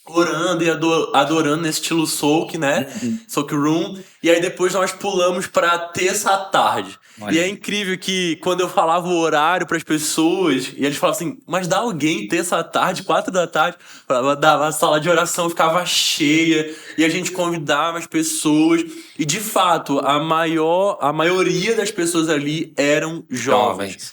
orando e adorando nesse estilo soak, né? Soak room. E aí depois nós pulamos pra terça à tarde. Olha. E é incrível que quando eu falava o horário pras pessoas, e eles falavam assim, mas dá alguém terça à tarde, 4 da tarde, a sala de oração ficava cheia, e a gente convidava as pessoas, e de fato, a maioria das pessoas ali eram jovens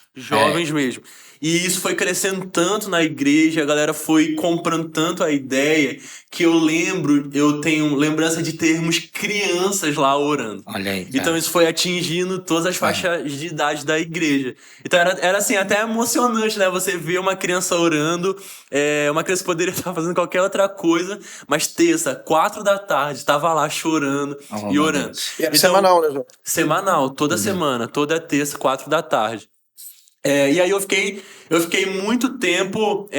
mesmo. E isso foi crescendo tanto na igreja, a galera foi comprando tanto a ideia, que eu tenho lembrança de termos crianças lá orando. Olha aí, então isso foi atingindo todas as faixas de idade da igreja. Então era assim, até emocionante, né? Você ver uma criança orando, uma criança poderia estar fazendo qualquer outra coisa, mas terça, 4 da tarde, estava lá chorando e orando. E era semanal, né, João? Semanal, toda semana, toda terça, 4 da tarde. E aí eu fiquei muito tempo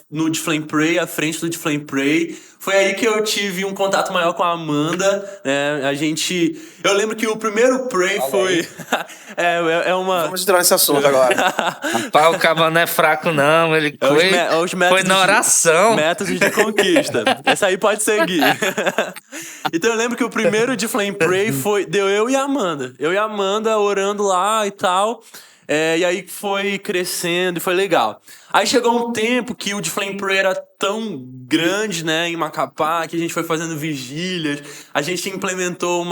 no Difflame Pray, à frente do Difflame Pray. Foi aí que eu tive um contato maior com a Amanda, né? Eu lembro que o primeiro Pray foi... Vamos entrar nesse assunto agora. Rapaz, o cabo não é fraco não, ele foi na oração. Métodos de conquista. Essa aí pode seguir. Então eu lembro que o primeiro Difflame Pray deu eu e a Amanda. Eu e a Amanda orando lá e tal... e aí foi crescendo e foi legal. Aí chegou um tempo que o Difflame Pray era tão grande, né, em Macapá, que a gente foi fazendo vigílias. A gente implementou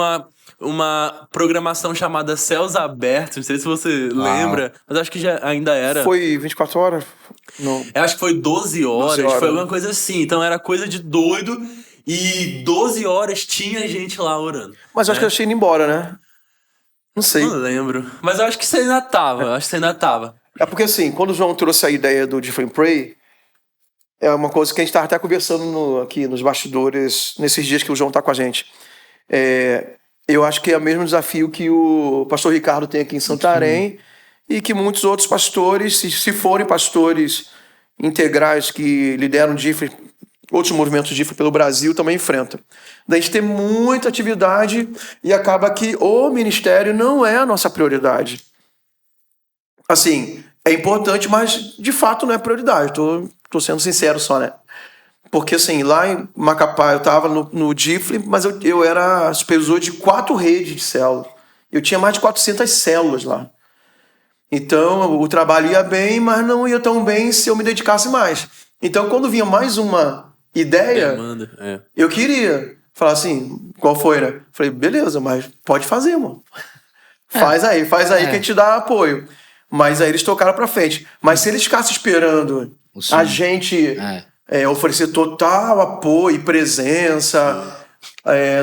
uma programação chamada Céus Abertos. Não sei se você lembra, mas acho que ainda era. Foi 24 horas? Não. Eu acho que foi 12 horas, foi alguma coisa assim. Então era coisa de doido. E 12 horas tinha gente lá orando. Mas eu acho que eu achei indo embora, né? Não sei. Não lembro. Mas eu acho que você ainda tava. É porque assim, quando o João trouxe a ideia do Difflame Pray, é uma coisa que a gente estava até conversando aqui nos bastidores, nesses dias que o João tá com a gente. Eu acho que é o mesmo desafio que o pastor Ricardo tem aqui em Santarém e que muitos outros pastores, se forem pastores integrais que lideram Difflame, outros movimentos de Difflame pelo Brasil também enfrentam. Daí a gente tem muita atividade e acaba que o ministério não é a nossa prioridade. Assim, é importante, mas de fato não é prioridade. Tô sendo sincero só, né? Porque assim, lá em Macapá eu tava no Difflame, mas eu era supervisor de 4 redes de células. Eu tinha mais de 400 células lá. Então o trabalho ia bem, mas não ia tão bem se eu me dedicasse mais. Então quando vinha mais uma ideia, eu queria falar assim, qual foi, né? Falei, beleza, mas pode fazer, mano. Faz aí que a gente dá apoio. Mas aí eles tocaram pra frente. Mas se eles ficassem esperando a gente oferecer total apoio e presença,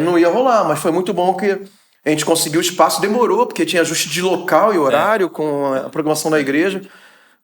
não ia rolar. Mas foi muito bom que a gente conseguiu o espaço, demorou, porque tinha ajuste de local e horário com a programação da igreja.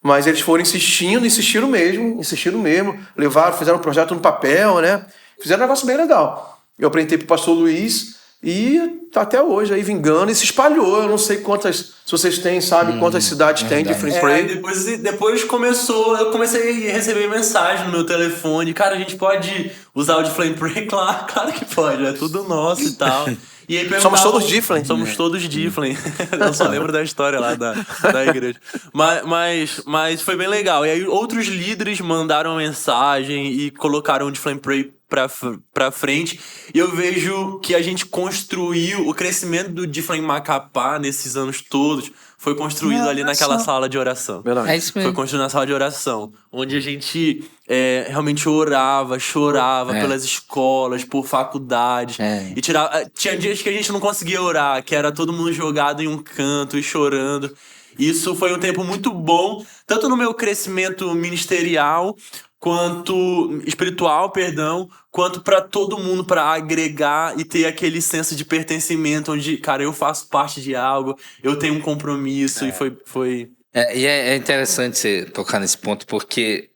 mas eles foram insistiram mesmo, fizeram um projeto no papel, né? Fizeram um negócio bem legal. Eu apresentei pro pastor Luiz e tá até hoje aí vingando e se espalhou. Eu não sei se vocês têm, sabe, quantas cidades tem de Flame Pray. Depois eu comecei a receber mensagem no meu telefone. Cara, a gente pode usar o de Flame Pray? Claro que pode, é tudo nosso e tal. E aí Somos todos Difflin. Somos todos Difflin. Eu só lembro da história lá da igreja. Mas foi bem legal. E aí outros líderes mandaram mensagem e colocaram o de Flame Pray pra frente. E eu vejo que a gente construiu o crescimento do Difflin Macapá nesses anos todos. Foi construído ali naquela sala de oração. É isso mesmo. Foi construído na sala de oração, onde a gente realmente chorava pelas escolas, por faculdades. E tinha dias que a gente não conseguia orar, que era todo mundo jogado em um canto e chorando. Isso foi um tempo muito bom, tanto no meu crescimento ministerial, quanto para todo mundo, para agregar e ter aquele senso de pertencimento, onde, cara, eu faço parte de algo, eu tenho um compromisso, e foi... E é interessante você tocar nesse ponto, porque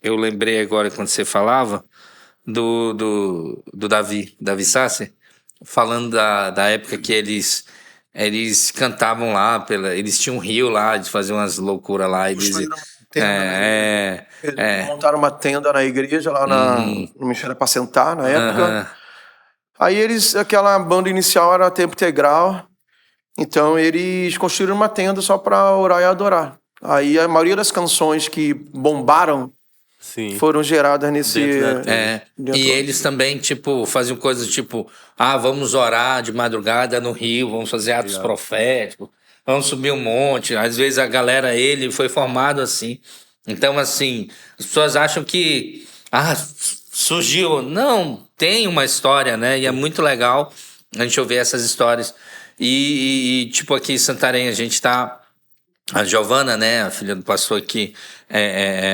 eu lembrei agora, quando você falava, do Davi Sasser, falando da época que eles cantavam lá, eles tinham um rio lá, de fazer umas loucuras lá, eles montaram uma tenda na igreja lá no Ministério para sentar na época. Aí aquela banda inicial era tempo integral, então eles construíram uma tenda só para orar e adorar. Aí a maioria das canções que bombaram foram geradas nesse... E eles também, tipo, faziam coisas tipo, vamos orar de madrugada no rio, vamos fazer atos proféticos, vamos subir um monte. Às vezes a galera, ele foi formado assim. Então, assim, as pessoas acham que surgiu. Não, tem uma história, né? E é muito legal a gente ouvir essas histórias. E tipo, aqui em Santarém, a gente tá... A Giovana, né, a filha do pastor aqui,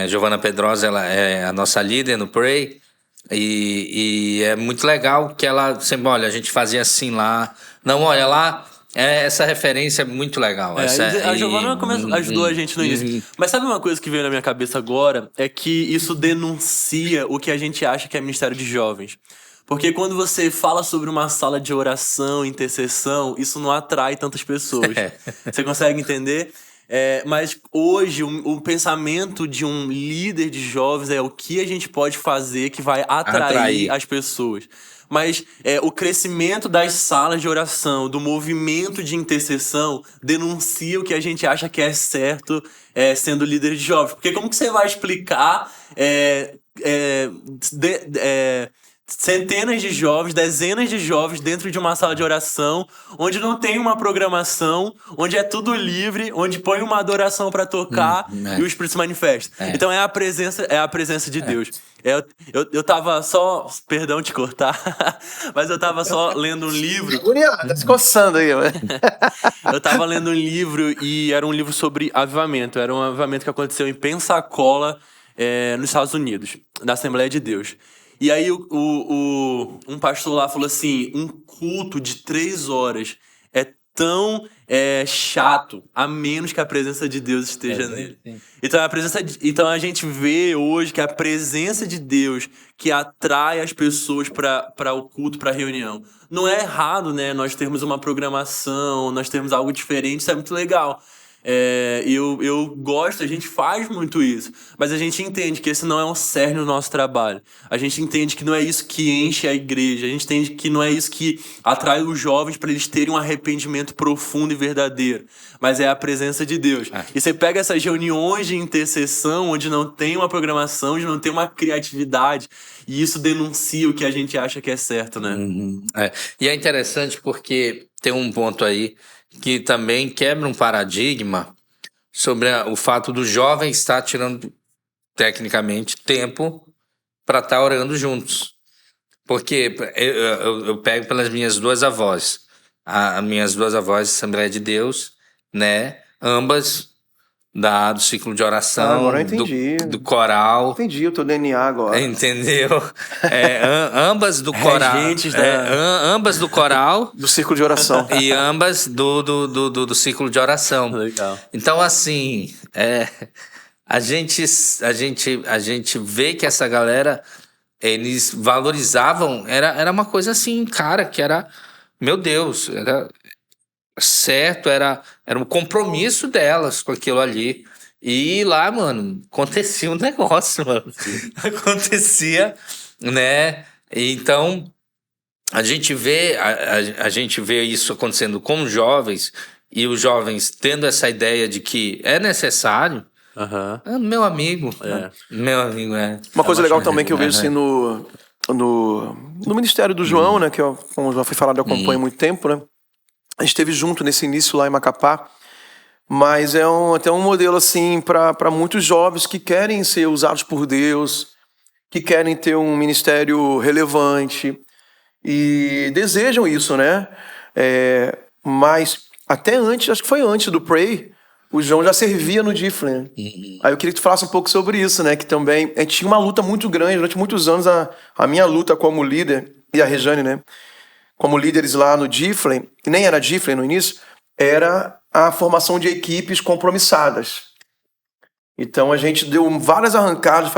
Giovana Pedrosa, ela é a nossa líder no Pray. E é muito legal que ela sempre, olha, a gente fazia assim lá. Não, olha lá... essa referência é muito legal. A Giovana ajudou a gente no início. Mas sabe uma coisa que veio na minha cabeça agora? É que isso denuncia o que a gente acha que é Ministério de Jovens. Porque quando você fala sobre uma sala de oração, intercessão, isso não atrai tantas pessoas. Você consegue entender? Mas hoje o pensamento de um líder de jovens é o que a gente pode fazer que vai atrair as pessoas. Mas o crescimento das salas de oração, do movimento de intercessão, denuncia o que a gente acha que é certo sendo líder de jovens. Porque como que você vai explicar centenas de jovens, dezenas de jovens dentro de uma sala de oração, onde não tem uma programação, onde é tudo livre, onde põe uma adoração para tocar e o Espírito se manifesta. Então é a presença de Deus. Eu tava só... Perdão te cortar, mas eu tava só lendo um livro... Tá se coçando aí, velho. Eu tava lendo um livro e era um livro sobre avivamento. Era um avivamento que aconteceu em Pensacola, nos Estados Unidos, da Assembleia de Deus. E aí um pastor lá falou assim, um culto de 3 horas é tão chato, a menos que a presença de Deus esteja nele. Então a gente vê hoje que a presença de Deus que atrai as pessoas para o culto, para a reunião. Não é errado, né? Nós termos uma programação, nós termos algo diferente, isso é muito legal. Eu gosto, a gente faz muito isso, mas a gente entende que esse não é um cerne do nosso trabalho. A gente entende que não é isso que enche a igreja, a gente entende que não é isso que atrai os jovens para eles terem um arrependimento profundo e verdadeiro, mas é a presença de Deus. E você pega essas reuniões de intercessão onde não tem uma programação, onde não tem uma criatividade, e isso denuncia o que a gente acha que é certo, né? E é interessante porque tem um ponto aí que também quebra um paradigma sobre o fato do jovem estar tirando, tecnicamente, tempo para estar orando juntos. Porque eu pego pelas minhas 2 avós. As minhas 2 avós, Assembleia de Deus, né? Ambas do ciclo de oração, Agora eu entendi. do coral. Entendi o teu DNA agora. Entendeu? Ambas do coral. Ambas do coral. Do círculo de oração. E ambas do ciclo de oração. Legal. Então, assim, a gente vê que essa galera, eles valorizavam, era uma coisa assim, cara, que era, meu Deus, era certo, era um compromisso delas com aquilo ali. E lá, mano, acontecia um negócio, mano. Acontecia, né? Então, a gente vê isso acontecendo com os jovens, e os jovens tendo essa ideia de que é necessário. Meu amigo. Meu amigo, Uma coisa legal também que eu vejo assim no ministério do João, né? Que eu, como já foi falado, eu acompanho há muito tempo, né? A gente esteve junto nesse início lá em Macapá, mas é até um modelo assim para muitos jovens que querem ser usados por Deus, que querem ter um ministério relevante e desejam isso, né? Mas até antes, acho que foi antes do Pray, o João já servia no Difflin. Aí eu queria que tu falasse um pouco sobre isso, né? Que também a gente tinha uma luta muito grande durante muitos anos, a minha luta como líder e a Rejane, né? Como líderes lá no Difflin, que nem era Difflin no início, era a formação de equipes compromissadas. Então a gente deu várias arrancadas,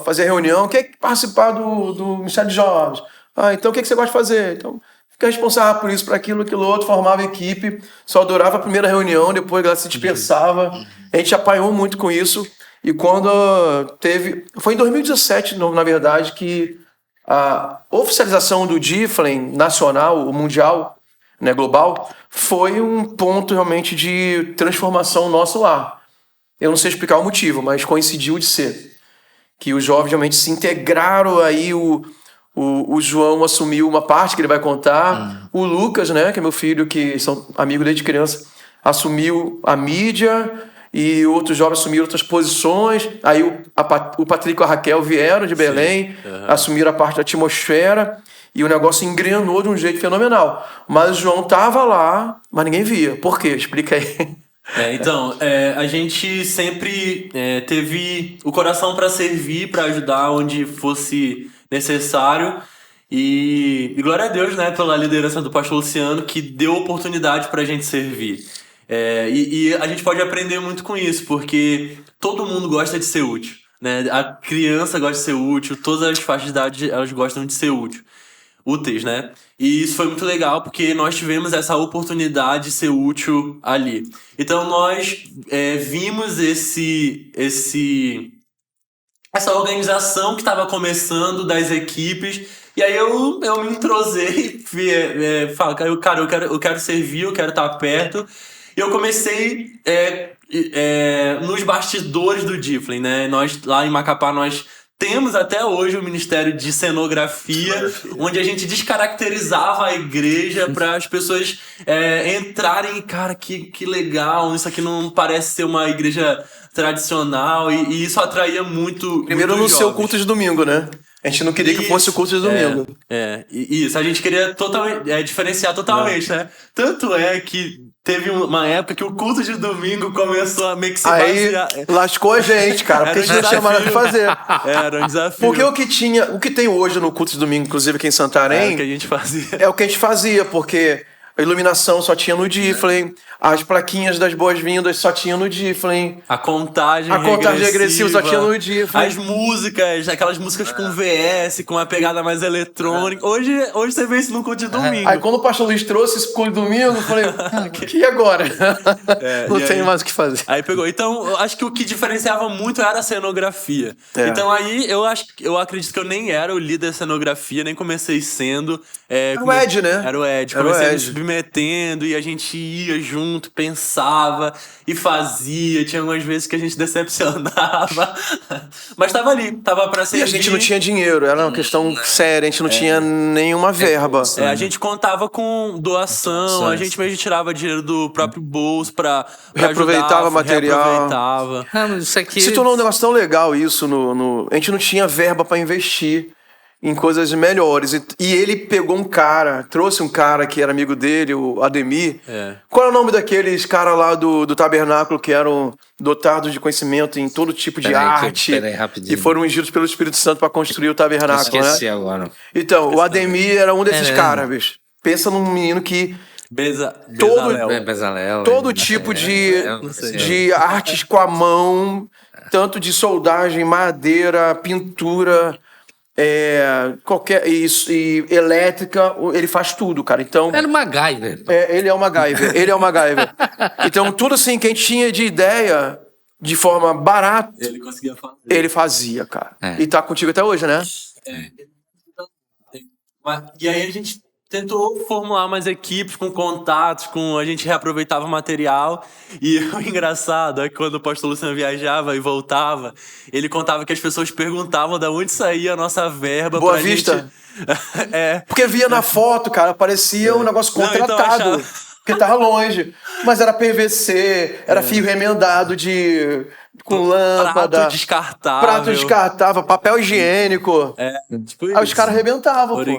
fazer reunião, quer participar do Ministério de Jovens? Então o que você gosta de fazer? Então fica responsável por isso, por aquilo, outro, formava equipe, só durava a primeira reunião, depois ela se dispersava. A gente apanhou muito com isso, e quando foi em 2017, na verdade, que a oficialização do Difflin nacional, o mundial, né, global, foi um ponto realmente de transformação nosso lá. Eu não sei explicar o motivo, mas coincidiu de ser. Que os jovens realmente se integraram, aí o João assumiu uma parte que ele vai contar, o Lucas, né, que é meu filho, que são amigos desde criança, assumiu a mídia, e outros jovens assumiram outras posições. Aí o Patrick e a Raquel vieram de Belém, assumiram a parte da atmosfera, e o negócio engrenou de um jeito fenomenal. Mas o João estava lá, mas ninguém via. Por quê? Explica aí. Então, a gente sempre teve o coração para servir, para ajudar onde fosse necessário. E glória a Deus, né, pela liderança do pastor Luciano, que deu oportunidade para a gente servir. E a gente pode aprender muito com isso, porque todo mundo gosta de ser útil, né? A criança gosta de ser útil, todas as faixas de idade elas gostam de ser úteis, né? E isso foi muito legal, porque nós tivemos essa oportunidade de ser útil ali. Então nós vimos essa organização que estava começando das equipes, e aí eu me entrosei e falei, cara, eu quero servir, eu quero estar perto. E eu comecei nos bastidores do Difflin, né? Nós, lá em Macapá, nós temos até hoje o Ministério de Cenografia, onde a gente descaracterizava a igreja para as pessoas entrarem, cara, que legal, isso aqui não parece ser uma igreja tradicional, e isso atraía muito. Primeiro no seu culto de domingo, né? A gente não queria que fosse o culto de domingo. Isso, a gente queria totalmente diferenciar totalmente, né? Tanto é que teve uma época que o culto de domingo começou a meio que se basear. Aí lascou a gente, cara, porque a gente não tinha mais nada pra fazer. Era um desafio. Porque o que tem hoje no culto de domingo, inclusive aqui em Santarém, o que a gente fazia. É o que a gente fazia, porque a iluminação só tinha no Difflin, as plaquinhas das boas-vindas só tinha no Difflin, a contagem regressiva só tinha no Difflin, as músicas, aquelas músicas com VS, com uma pegada mais eletrônica. Hoje você vê isso no culto de domingo. Aí quando o pastor Luiz trouxe esse culto de domingo, eu falei, e agora? Não tem mais o que fazer. Aí pegou. Então, eu acho que o que diferenciava muito era a cenografia. Então aí eu acredito que eu nem era o líder da cenografia, nem comecei sendo. Era o Ed, né? Era o Ed. Comecei me submetendo, e a gente ia junto, pensava e fazia. Tinha algumas vezes que a gente decepcionava. Mas tava ali, tava pra servir. E a gente não tinha dinheiro, era uma questão séria, a gente não tinha nenhuma verba. A gente contava com doação, a gente mesmo tirava dinheiro do próprio bolso pra reaproveitava ajudar, material. Isso aqui Se tornou um negócio tão legal isso. A gente não tinha verba pra investir. em coisas melhores. E ele pegou trouxe um cara que era amigo dele, o Ademir. Qual é o nome daqueles caras lá do tabernáculo que eram dotados de conhecimento em todo tipo de arte peraí, rapidinho. e foram ungidos pelo Espírito Santo para construir o tabernáculo, Esqueci né? agora. Então, o Ademir era um desses caras, bicho. Pensa num menino que Bezalel. todo tipo de artes com a mão, tanto de soldagem, madeira, pintura, qualquer e elétrica, ele faz tudo, cara. Então Era o MacGyver. ele é o MacGyver, ele é o MacGyver. Então tudo assim que a gente tinha de ideia de forma barata, Ele conseguia fazer. ele fazia, cara. E tá contigo até hoje, né? E aí a gente tentou formular mais equipes com contatos, a gente reaproveitava o material. E o engraçado é que quando o pastor Luciano viajava e voltava, ele contava que as pessoas perguntavam de onde saía a nossa verba. Boa pra Vista. Gente... Porque via na foto, cara, parecia um negócio Não, então contratado. achava- Porque tava longe. Mas era PVC, era fio remendado com lâmpada. Prato descartável, papel higiênico. Tipo Aí os isso. caras arrebentavam, pô.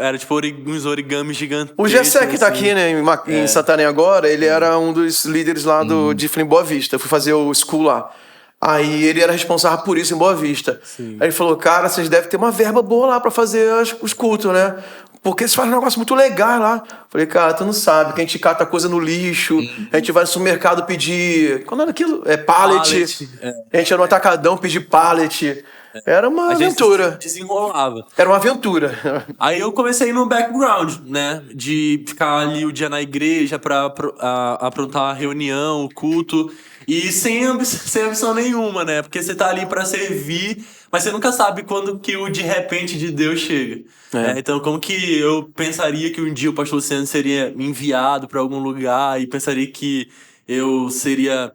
Era tipo uns origamis gigantes. O Gessé que tá aqui, né, em Santarém agora, ele era um dos líderes lá do Difflin Boa Vista. Eu fui fazer o school lá. Aí ele era responsável por isso em Boa Vista. Aí ele falou, cara, vocês devem ter uma verba boa lá pra fazer os cultos, né? Porque vocês fazem um negócio muito legal lá. Falei, cara, tu não sabe que a gente cata coisa no lixo, a gente vai no supermercado pedir... Quando era aquilo? Pallet. A gente ia no atacadão pedir pallet. Era uma aventura. Desenrolava. Era uma aventura. Aí eu comecei no background, né? De ficar ali o dia na igreja pra aprontar a reunião, o culto. E sem ambição nenhuma, né? Porque você tá ali pra servir, mas você nunca sabe quando que o de repente de Deus chega. Então, como que eu pensaria que um dia o pastor Luciano seria enviado pra algum lugar e pensaria que eu seria...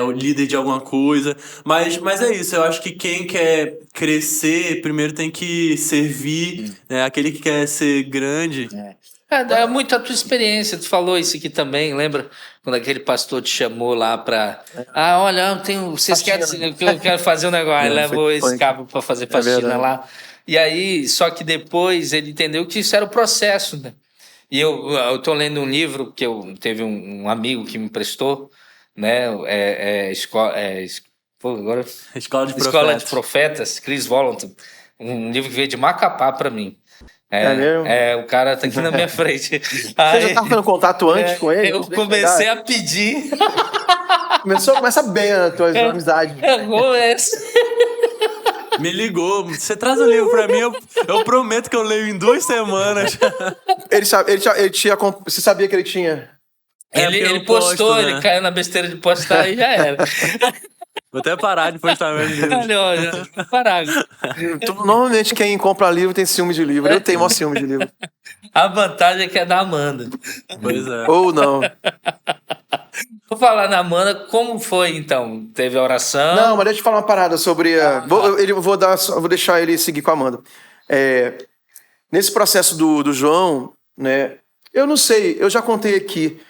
o líder de alguma coisa, mas é isso, eu acho que quem quer crescer primeiro tem que servir, né? Aquele que quer ser grande. É muito a tua experiência, tu falou isso aqui também, lembra? Quando aquele pastor te chamou lá pra... olha, vocês querem que eu quero fazer um negócio, aí levou esse cabo pra fazer faxina lá. E aí, só que depois ele entendeu que isso era o processo, né? E eu tô lendo um livro que teve um amigo que me emprestou, né? Agora... Escola de Profetas, Chris Volanton. Um livro que veio de Macapá pra mim. Mesmo? O cara tá aqui na minha frente. Você já tava tendo contato antes com ele? Eu comecei a pedir. Começa bem a tua amizade. Me ligou, você traz o livro pra mim, eu prometo que eu leio em 2 semanas. Você sabia que ele tinha? Ele postou, né? Ele caiu na besteira de postar e já era. Vou até parar de postar meus livros. Olha, parar. Normalmente quem compra livro tem ciúme de livro. Eu tenho maior ciúme de livro. A vantagem é que é da Amanda. Pois é. Ou não. Vou falar na Amanda, como foi então? Teve a oração? Não, mas deixa eu falar uma parada sobre... Vou deixar ele seguir com a Amanda. Nesse processo do João, né? Eu não sei, eu já contei aqui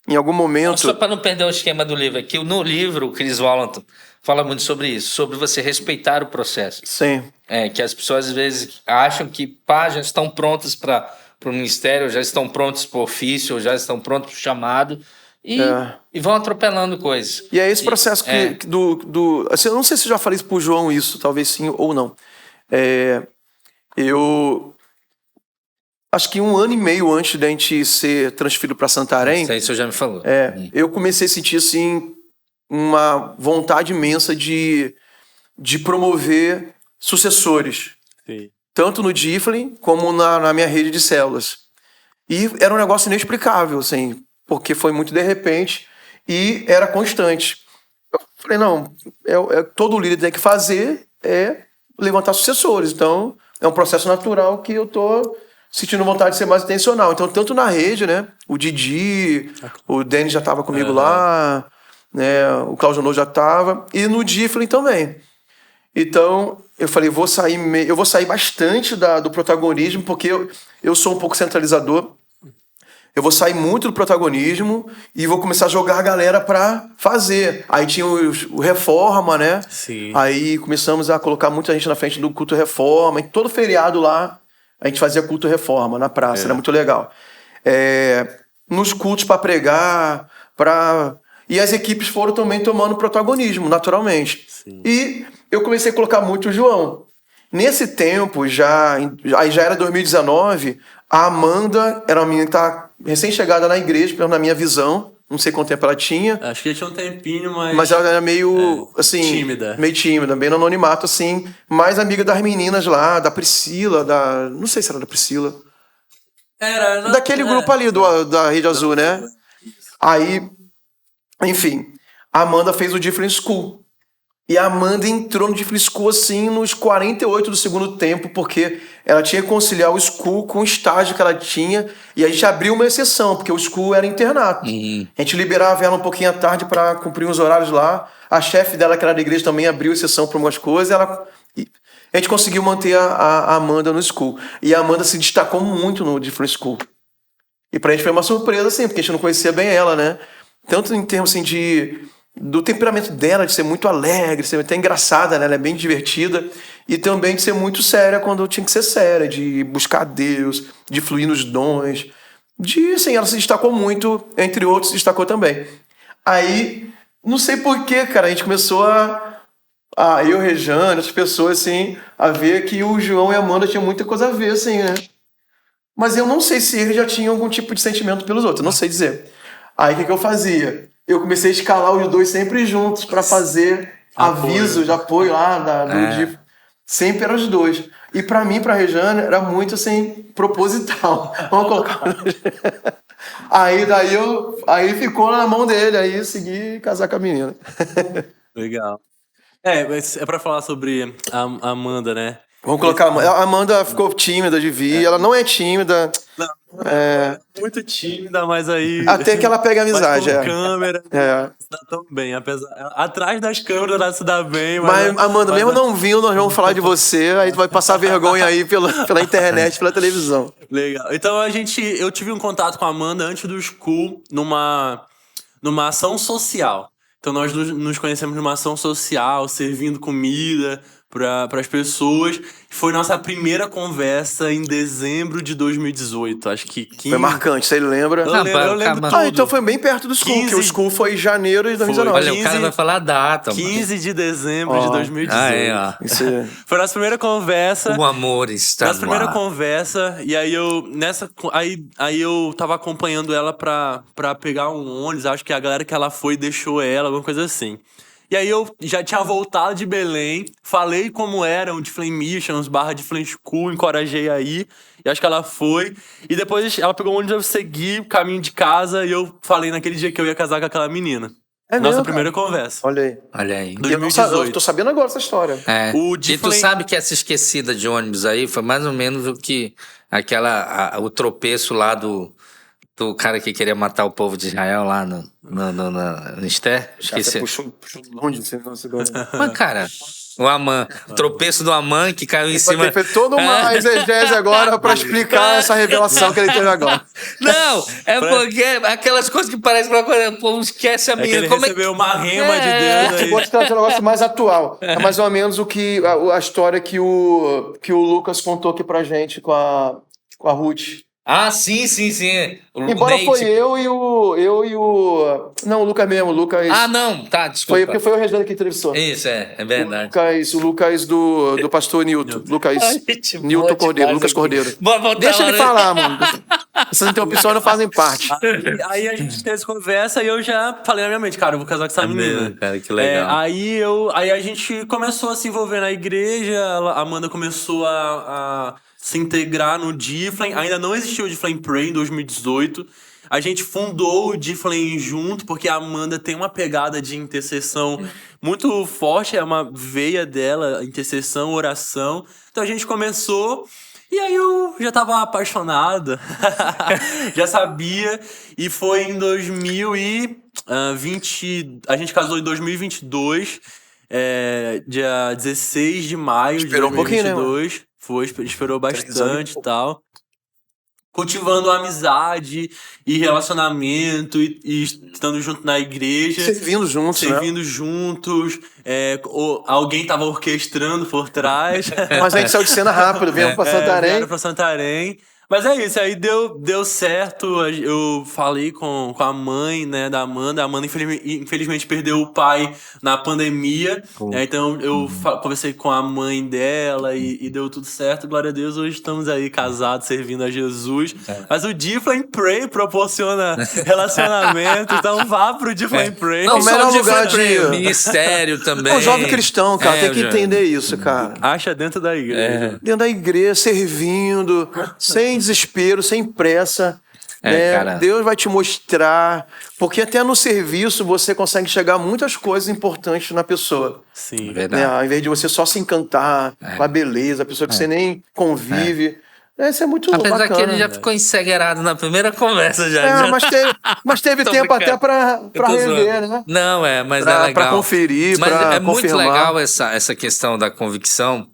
em algum momento... Só para não perder o esquema do livro aqui, no livro, o Chris Volanton fala muito sobre isso, sobre você respeitar o processo. Sim. Que as pessoas às vezes acham que já estão prontas para o ministério, já estão prontas para o ofício, já estão prontas para o chamado e vão atropelando coisas. E é esse processo assim, eu não sei se eu já falei isso pro João, isso, talvez sim ou não. Eu acho que 1 ano e meio antes da gente ser transferido para Santarém... Isso aí você já me falou. Eu comecei a sentir, assim, uma vontade imensa de promover sucessores. Sim. Tanto no Difflin como na minha rede de células. E era um negócio inexplicável, assim, porque foi muito de repente e era constante. Eu falei, não, todo líder tem que fazer levantar sucessores. Então, é um processo natural que eu tô sentindo vontade de ser mais intencional. Então, tanto na rede, né? O Didi, o Denis já estava comigo lá, né? O Cláudio Novo já estava. E no Difflin também. Então, eu falei, eu vou sair bastante do protagonismo, porque eu sou um pouco centralizador. Eu vou sair muito do protagonismo e vou começar a jogar a galera pra fazer. Aí tinha o Reforma, né? Sim. Aí começamos a colocar muita gente na frente do culto Reforma. E todo feriado lá, A gente fazia culto reforma na praça, era muito legal. Nos cultos para pregar, e as equipes foram também tomando protagonismo, naturalmente. Sim. E eu comecei a colocar muito o João. Nesse tempo, aí já era 2019, a Amanda era uma menina que estava recém-chegada na igreja, pelo menos na minha visão. Não sei quanto tempo ela tinha. Acho que já tinha um tempinho, mas... Mas ela era meio, assim... tímida. Meio tímida, bem no anonimato, assim. Mais amiga das meninas lá, da Priscila, não sei se era da Priscila. Daquele grupo ali da Rede Azul, né? Aí, enfim, a Amanda fez o Different School. E a Amanda entrou no Different School, assim, nos 48 do segundo tempo, porque ela tinha que conciliar o school com o estágio que ela tinha, e a gente abriu uma exceção, porque o school era internato. A gente liberava ela um pouquinho à tarde para cumprir os horários lá. A chefe dela, que era da igreja, também abriu exceção para algumas coisas. A gente conseguiu manter a Amanda no school. E a Amanda se destacou muito no Different School. E pra gente foi uma surpresa, assim, porque a gente não conhecia bem ela, né? Tanto em termos, assim, do temperamento dela, de ser muito alegre, ser até engraçada, né? Ela é bem divertida. E também de ser muito séria quando tinha que ser séria, de buscar Deus, de fluir nos dons. Assim, ela se destacou muito, entre outros, se destacou também. Aí, não sei porquê, cara, a gente começou eu, Rejane, as pessoas, assim, a ver que o João e a Amanda tinham muita coisa a ver, assim, né? Mas eu não sei se eles já tinham algum tipo de sentimento pelos outros, não sei dizer. Aí, o que eu fazia? Eu comecei a escalar os dois sempre juntos para fazer aviso de apoio lá do DIF. Sempre eram os dois. E para mim, para a Rejane, era muito assim, proposital. Vamos colocar. Aí ficou na mão dele, aí eu segui casar com a menina. Legal. Mas é para falar sobre a Amanda, né? Vamos colocar a Amanda ficou tímida de vir, ela não é tímida. Não, muito tímida, mas aí... Até que ela pega amizade, mas com câmera, se dá tão bem. Atrás das câmeras ela se dá bem, mas Amanda, mesmo não vindo, nós vamos falar de você, aí tu vai passar vergonha aí pela internet, pela televisão. Legal. Então eu tive um contato com a Amanda antes do School numa ação social. Então nós nos conhecemos numa ação social, servindo comida para as pessoas. Foi nossa primeira conversa em dezembro de 2018. Acho que 15... Foi marcante, você lembra? Eu lembro tudo. Então foi bem perto do School, que o School foi em janeiro de 2019. Olha, o cara vai falar a data. 15 de dezembro de 2018. Isso é. Foi nossa primeira conversa. O amor está nossa primeira conversa. E aí eu tava acompanhando ela pra pegar um ônibus. Acho que a galera que ela foi deixou ela, alguma coisa assim. E aí eu já tinha voltado de Belém, falei como era o Different Missions, Different School, encorajei aí. E acho que ela foi. E depois ela pegou onde eu segui o caminho de casa e eu falei naquele dia que eu ia casar com aquela menina. Nossa primeira conversa. Olha aí. 2018. Eu tô sabendo agora essa história. E tu sabe que essa esquecida de ônibus aí foi mais ou menos o que o tropeço lá do cara que queria matar o povo de Israel lá no Esther. Esqueci. Puxou longe desse negócio agora. Mas, cara, o tropeço do Amã que caiu em cima. Ele fez toda uma exegese agora pra explicar essa revelação que ele teve agora. Não, porque aquelas coisas que parecem uma coisa, o povo esquece a minha. Ele recebeu uma rema de Deus aí. Vou te trazer um negócio mais atual. É mais ou menos a história que o Lucas contou aqui pra gente com a Ruth. Ah, sim. Embora foi eu e o... Não, o Lucas mesmo, o Lucas... Ah, não, tá, desculpa. Porque foi o Reginaldo que entrevistou. Isso, é verdade. O Lucas do pastor Nilton. Nilton Cordeiro, Lucas Cordeiro. Deixa ele falar, mano. Essas interrupções não fazem parte. Aí a gente teve essa conversa e eu já falei na minha mente, cara, eu vou casar com essa menina. Cara, que legal. Aí a gente começou a se envolver na igreja, a Amanda começou a se integrar no Different. Ainda não existiu o Different Pray em 2018. A gente fundou o Different junto, porque a Amanda tem uma pegada de intercessão muito forte, é uma veia dela, intercessão, oração. Então a gente começou, e aí eu já tava apaixonado, já sabia, e foi em 2020, a gente casou em 2022, dia 16 de maio de 2022. Esperou um pouquinho, né, esperou bastante e tal. cultivando amizade e relacionamento e estando junto na igreja. Servindo juntos, Servindo juntos. Alguém tava orquestrando por trás. Mas a gente saiu de cena rápido, viemos pra Santarém. Vieram pra Santarém. Mas é isso, aí deu certo. Eu falei com a mãe, né, da Amanda. A Amanda, infelizmente, perdeu o pai na pandemia. Então, eu conversei com a mãe dela e deu tudo certo. Glória a Deus, hoje estamos aí casados, servindo a Jesus. Mas o Difflin Pray proporciona relacionamento. Então, vá pro Difflin Pray. Não, o melhor lugar de ministério também. É um jovem cristão, cara, tem que entender isso, cara. Acha dentro da igreja. Dentro da igreja, servindo, sem desespero, sem pressa. Cara. Deus vai te mostrar, porque até no serviço você consegue chegar a muitas coisas importantes na pessoa. Sim. Verdade. Ao invés de você só se encantar com a beleza, a pessoa que você nem convive. Isso é muito Apesar bacana. que ele já ficou encegueirado na primeira conversa já. Mas teve tempo brincando. até pra rever, né? Não, mas Pra- é legal. pra conferir, mas pra é muito confirmar. legal essa questão da convicção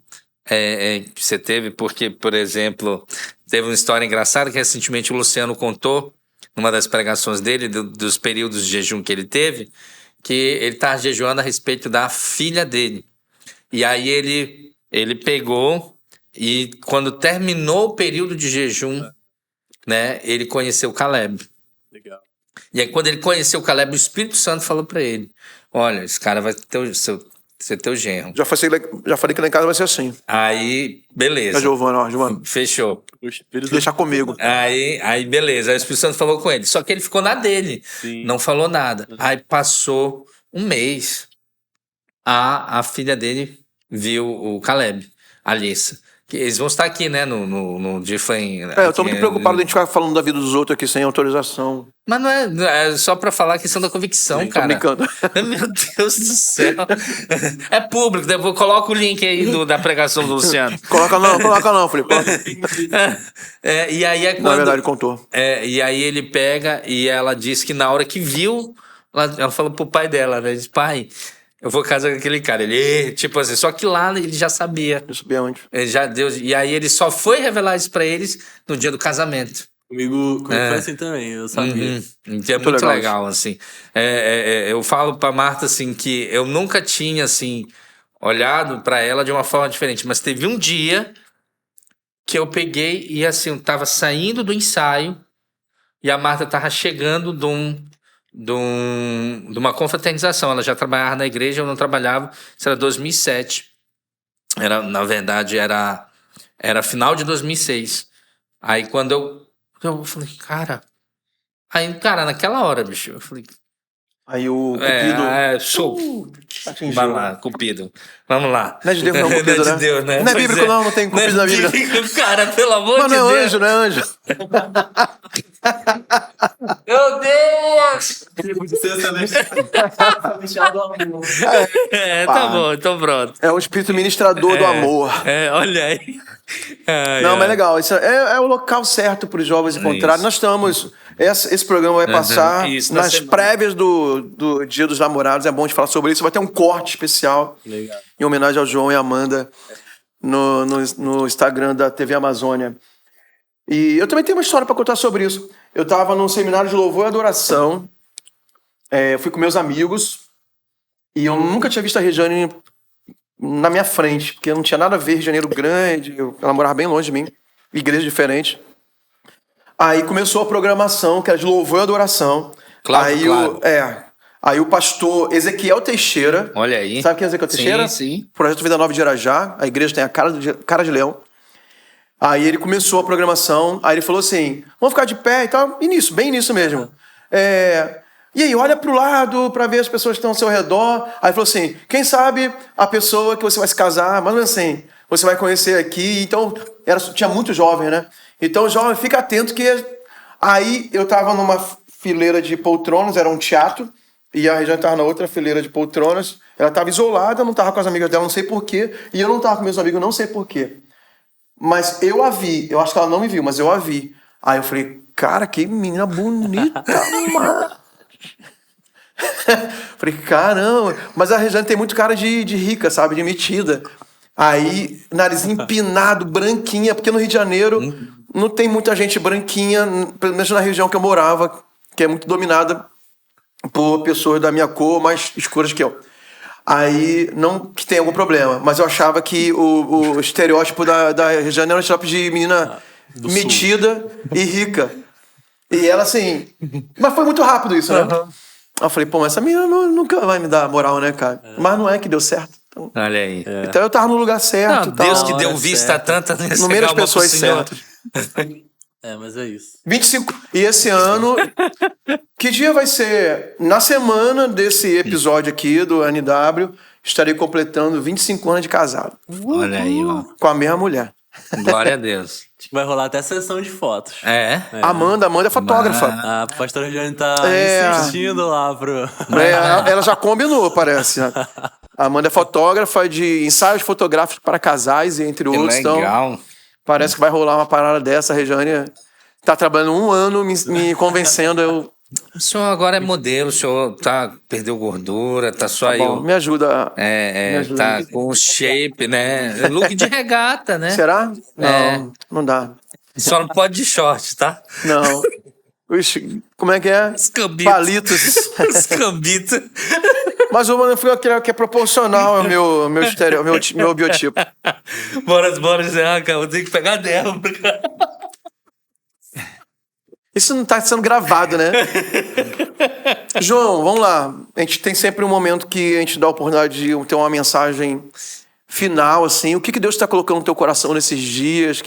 que você teve, porque, por exemplo, teve uma história engraçada que recentemente o Luciano contou, numa das pregações dele, dos períodos de jejum que ele teve, que ele estava jejuando a respeito da filha dele. E aí ele pegou e quando terminou o período de jejum, né, ele conheceu Caleb. Legal. E aí quando ele conheceu Caleb, o Espírito Santo falou para ele, olha, esse cara vai ser teu genro. Já falei que lá em casa vai ser assim. Aí, beleza. A Giovana, Giovana, Fechou. deixa comigo. Aí, beleza. Aí o Espírito Santo falou com ele. Só que ele ficou na dele. Sim. Não falou nada. Aí passou um mês. A filha dele viu o Caleb, a Alissa. Que eles vão estar aqui, né? No Difflin. Eu tô muito preocupado de a gente ficar falando da vida dos outros aqui sem autorização. Mas não é só pra falar a questão da convicção, Tô cara. brincando. Meu Deus do céu. É público. Depois coloca o link aí da pregação do Luciano. Coloca não, Felipe. E aí é quando... Na verdade, contou. E aí ele pega e ela disse que na hora que viu, ela falou pro pai dela, né? Disse, pai, eu vou casar com aquele cara. Ele, tipo assim, só que lá ele já sabia. Eu sabia onde. Ele já deu, e aí ele só foi revelar isso pra eles no dia do casamento. Comigo foi assim também, eu sabia. Que é muito legal legal, assim. Eu falo pra Marta, assim, que eu nunca tinha, assim, olhado pra ela de uma forma diferente. Mas teve um dia que eu peguei e, assim, eu tava saindo do ensaio e a Marta tava chegando de uma confraternização. Ela já trabalhava na igreja, eu não trabalhava. Isso era 2007. Na verdade, era final de 2006. Aí, quando eu falei, cara... Aí, cara, naquela hora, bicho, eu falei... Aí o Cupido... Show. atingiu. Vai lá, Cupido. Vamos lá. Não é de Deus não, Cupido, Não é né? de Deus, né? Não é Pois bíblico não tem Cupido Não é na Bíblia. bíblico, cara, pelo amor Mas de não é Deus. anjo, não é anjo. Meu Deus! Tá bom, então pronto. É o espírito ministrador do amor. Olha aí. Não, mas é legal. Isso é o local certo para os jovens encontrarem. Isso. Nós estamos... Esse programa vai passar Isso, na nas semana. prévias do Dia dos Namorados. É bom de falar sobre isso. Vai ter um corte especial Legal. em homenagem ao João e à Amanda no Instagram da TV Amazônia. E eu também tenho uma história para contar sobre isso. Eu estava num seminário de louvor e adoração. Eu fui com meus amigos e eu nunca tinha visto a Regiane na minha frente, porque não tinha nada a ver, Rio de Janeiro grande, ela morava bem longe de mim, igreja diferente. Aí começou a programação, que era de louvor e adoração. Claro. Aí o pastor Ezequiel Teixeira... Olha aí. Sabe quem é Ezequiel Teixeira? Sim. Projeto Vida Nova de Irajá. A igreja tem a cara de leão. Aí ele começou a programação. Aí ele falou assim, vamos ficar de pé e tal. E nisso, bem nisso mesmo. E aí, olha pro lado para ver as pessoas que estão ao seu redor. Aí ele falou assim, quem sabe a pessoa que você vai se casar, mas não é assim, você vai conhecer aqui. Então, tinha muito jovem, né? Então, jovem, fica atento que... Aí eu tava numa fileira de poltronas, era um teatro, e a Regiane tava na outra fileira de poltronas. Ela tava isolada, não tava com as amigas dela, não sei porquê. E eu não tava com meus amigos, não sei porquê. Mas eu a vi, eu acho que ela não me viu, mas eu a vi. Aí eu falei, cara, que menina bonita, mano. Falei, caramba. Mas a Regiane tem muito cara de rica, sabe? De metida. Aí, nariz empinado, branquinha, porque no Rio de Janeiro não tem muita gente branquinha, pelo menos na região que eu morava, que é muito dominada por pessoas da minha cor, mais escuras que eu. Aí, não que tenha algum problema, mas eu achava que o estereótipo da Regiane era um estereótipo de menina metida e rica. E ela, assim... Mas foi muito rápido isso, né? Aí eu falei, pô, mas essa menina nunca vai me dar moral, né, cara? Mas não é que deu certo. Então, olha aí. então eu tava no lugar certo. Não, Deus que tal, deu vista a tanta... no meio das pessoas certas. Mas é isso. 25. E esse ano, que dia vai ser? Na semana desse episódio aqui do NW, estarei completando 25 anos de casado. Olha aí, ó. Com a mesma mulher. Glória a Deus. Acho que vai rolar até sessão de fotos. Amanda é fotógrafa. A pastora Jane tá É. insistindo lá pro... Ela já combinou, parece. A Amanda é fotógrafa de ensaios fotográficos para casais, entre outros. Legal. Então, parece que vai rolar uma parada dessa. A Regiane tá trabalhando 1 ano me convencendo. O senhor agora é modelo, o senhor perdeu gordura, tá só aí. Bom, me ajuda. Tá com shape, né? Look de regata, né? Será? Não dá. Só não pode de short, tá? Não. Ixi, como é que é? Escambito. Palitos. Escambito. Mas o mano que é proporcional ao meu biotipo. Bora dizer, cara, vou ter que pegar dela. Isso não tá sendo gravado, né? João, vamos lá. A gente tem sempre um momento que a gente dá a oportunidade de ter uma mensagem final, assim. O que Deus está colocando no teu coração nesses dias?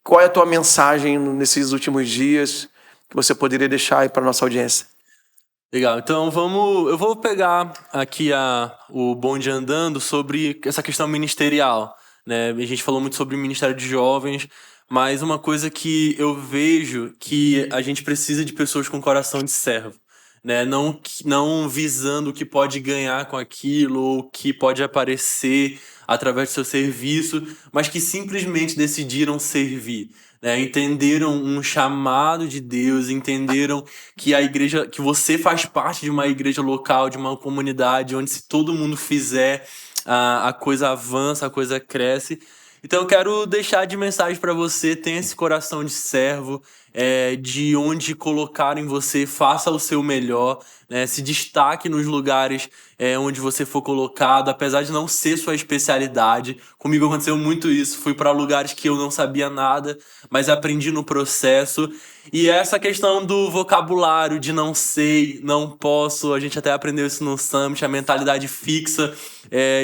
Qual é a tua mensagem nesses últimos dias que você poderia deixar aí para nossa audiência? Legal, então eu vou pegar aqui o bonde andando sobre essa questão ministerial, né? A gente falou muito sobre o Ministério de Jovens, mas uma coisa que eu vejo que a gente precisa de pessoas com coração de servo, né? Não visando o que pode ganhar com aquilo ou o que pode aparecer através do seu serviço, mas que simplesmente decidiram servir. Né, entenderam um chamado de Deus, entenderam que a igreja, que você faz parte de uma igreja local, de uma comunidade onde se todo mundo fizer, a coisa avança, a coisa cresce. Então eu quero deixar de mensagem para você: tenha esse coração de servo, de onde colocarem você, faça o seu melhor, né, se destaque nos lugares onde você for colocado, apesar de não ser sua especialidade. Comigo aconteceu muito isso, fui para lugares que eu não sabia nada, mas aprendi no processo. E essa questão do vocabulário, de não sei, não posso, a gente até aprendeu isso no Summit, a mentalidade fixa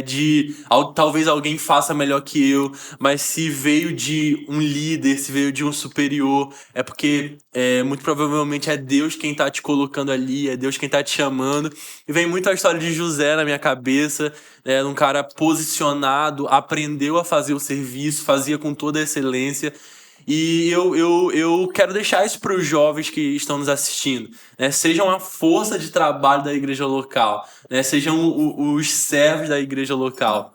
de talvez alguém faça melhor que eu, mas se veio de um líder, se veio de um superior, é porque muito provavelmente é Deus quem tá te colocando ali, é Deus quem tá te chamando. E vem muito a história de José na minha cabeça, um cara posicionado, aprendeu a fazer o serviço, fazia com toda a excelência. E eu quero deixar isso para os jovens que estão nos assistindo, né? Sejam a força de trabalho da igreja local, né? Sejam os servos da igreja local.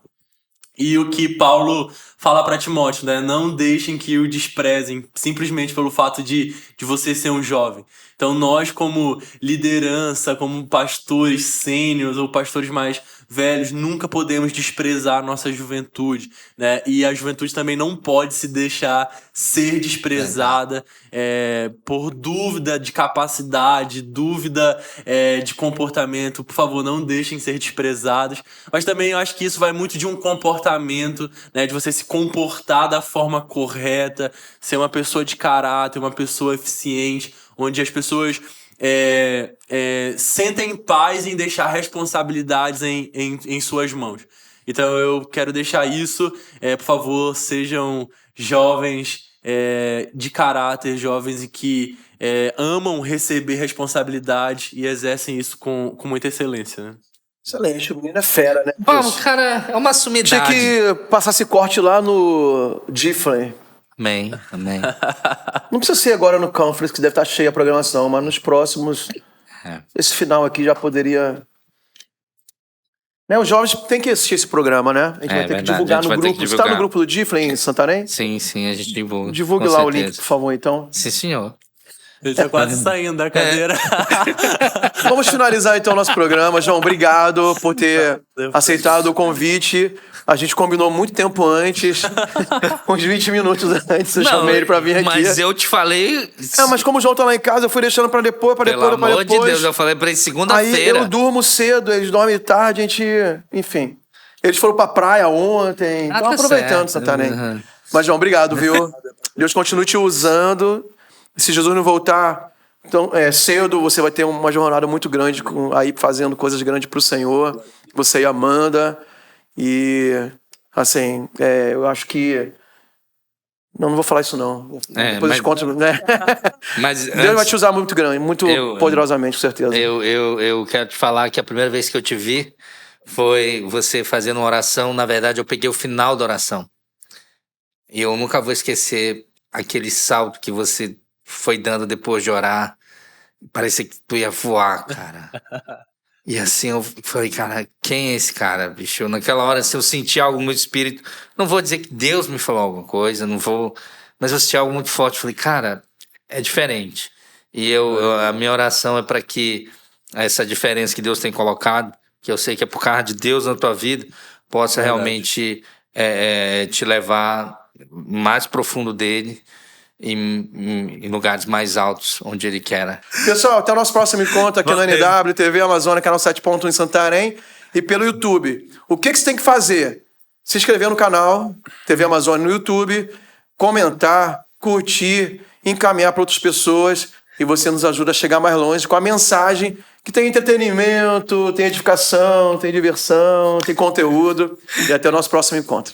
E o que Paulo fala para Timóteo, né? Não deixem que o desprezem simplesmente pelo fato de você ser um jovem. Então nós, como liderança, como pastores sêniores ou pastores mais velhos, nunca podemos desprezar a nossa juventude, né? E a juventude também não pode se deixar ser desprezada por dúvida de capacidade, dúvida de comportamento. Por favor, não deixem ser desprezados. Mas também eu acho que isso vai muito de um comportamento, né? De você se comportar da forma correta, ser uma pessoa de caráter, uma pessoa eficiente, onde as pessoas sentem paz em deixar responsabilidades em suas mãos. Então eu quero deixar isso, por favor, sejam jovens de caráter, jovens que amam receber responsabilidade e exercem isso com muita excelência, né? Excelente, o menino é fera, né? Bom, cara, é uma sumidade. Tinha que passar esse corte lá no Difflin. Amém. Não precisa ser agora no Conference, que deve estar cheia a programação, mas nos próximos... Esse final aqui já poderia... Né, os jovens têm que assistir esse programa, né? A gente vai ter que divulgar no grupo. Você está no grupo do Difflin em Santarém? Sim, a gente divulga. Divulgue lá o link, por favor, então. Sim, senhor. Ele tá quase saindo da cadeira. Vamos finalizar então o nosso programa. João, obrigado por ter aceitado o convite. A gente combinou muito tempo antes, uns 20 minutos antes, eu chamei ele pra vir aqui. Mas eu te falei... Mas como o João tá lá em casa, eu fui deixando pra depois, Pelo amor de Deus, eu falei pra ele segunda-feira. Aí eu durmo cedo, eles dormem tarde, a gente... Enfim. Eles foram pra praia ontem, então aproveitando Santarém. Uhum. Mas, João, obrigado, viu? Deus continue te usando. Se Jesus não voltar então, cedo, você vai ter uma jornada muito grande aí fazendo coisas grandes pro Senhor. Você e a Amanda. E, assim, eu acho que... Não vou falar isso, não. Depois eu conto, né? Mas Deus vai te usar muito grande, muito poderosamente, com certeza. Eu quero te falar que a primeira vez que eu te vi foi você fazendo uma oração. Na verdade, eu peguei o final da oração. E eu nunca vou esquecer aquele salto que você foi dando depois de orar. Parecia que tu ia voar, cara. E assim, eu falei, cara, quem é esse cara, bicho? Naquela hora, se eu senti algo no espírito, não vou dizer que Deus me falou alguma coisa, não vou... Mas eu senti algo muito forte. Falei, cara, é diferente. E a minha oração é para que essa diferença que Deus tem colocado, que eu sei que é por causa de Deus na tua vida, possa realmente te levar mais profundo dele, em lugares mais altos, onde ele quer. Pessoal, até o nosso próximo encontro aqui na NW, TV Amazônia, canal 7.1 em Santarém, e pelo YouTube. O que você tem que fazer? Se inscrever no canal TV Amazônia no YouTube, comentar, curtir, encaminhar para outras pessoas, e você nos ajuda a chegar mais longe com a mensagem que tem entretenimento, tem edificação, tem diversão, tem conteúdo. E até o nosso próximo encontro.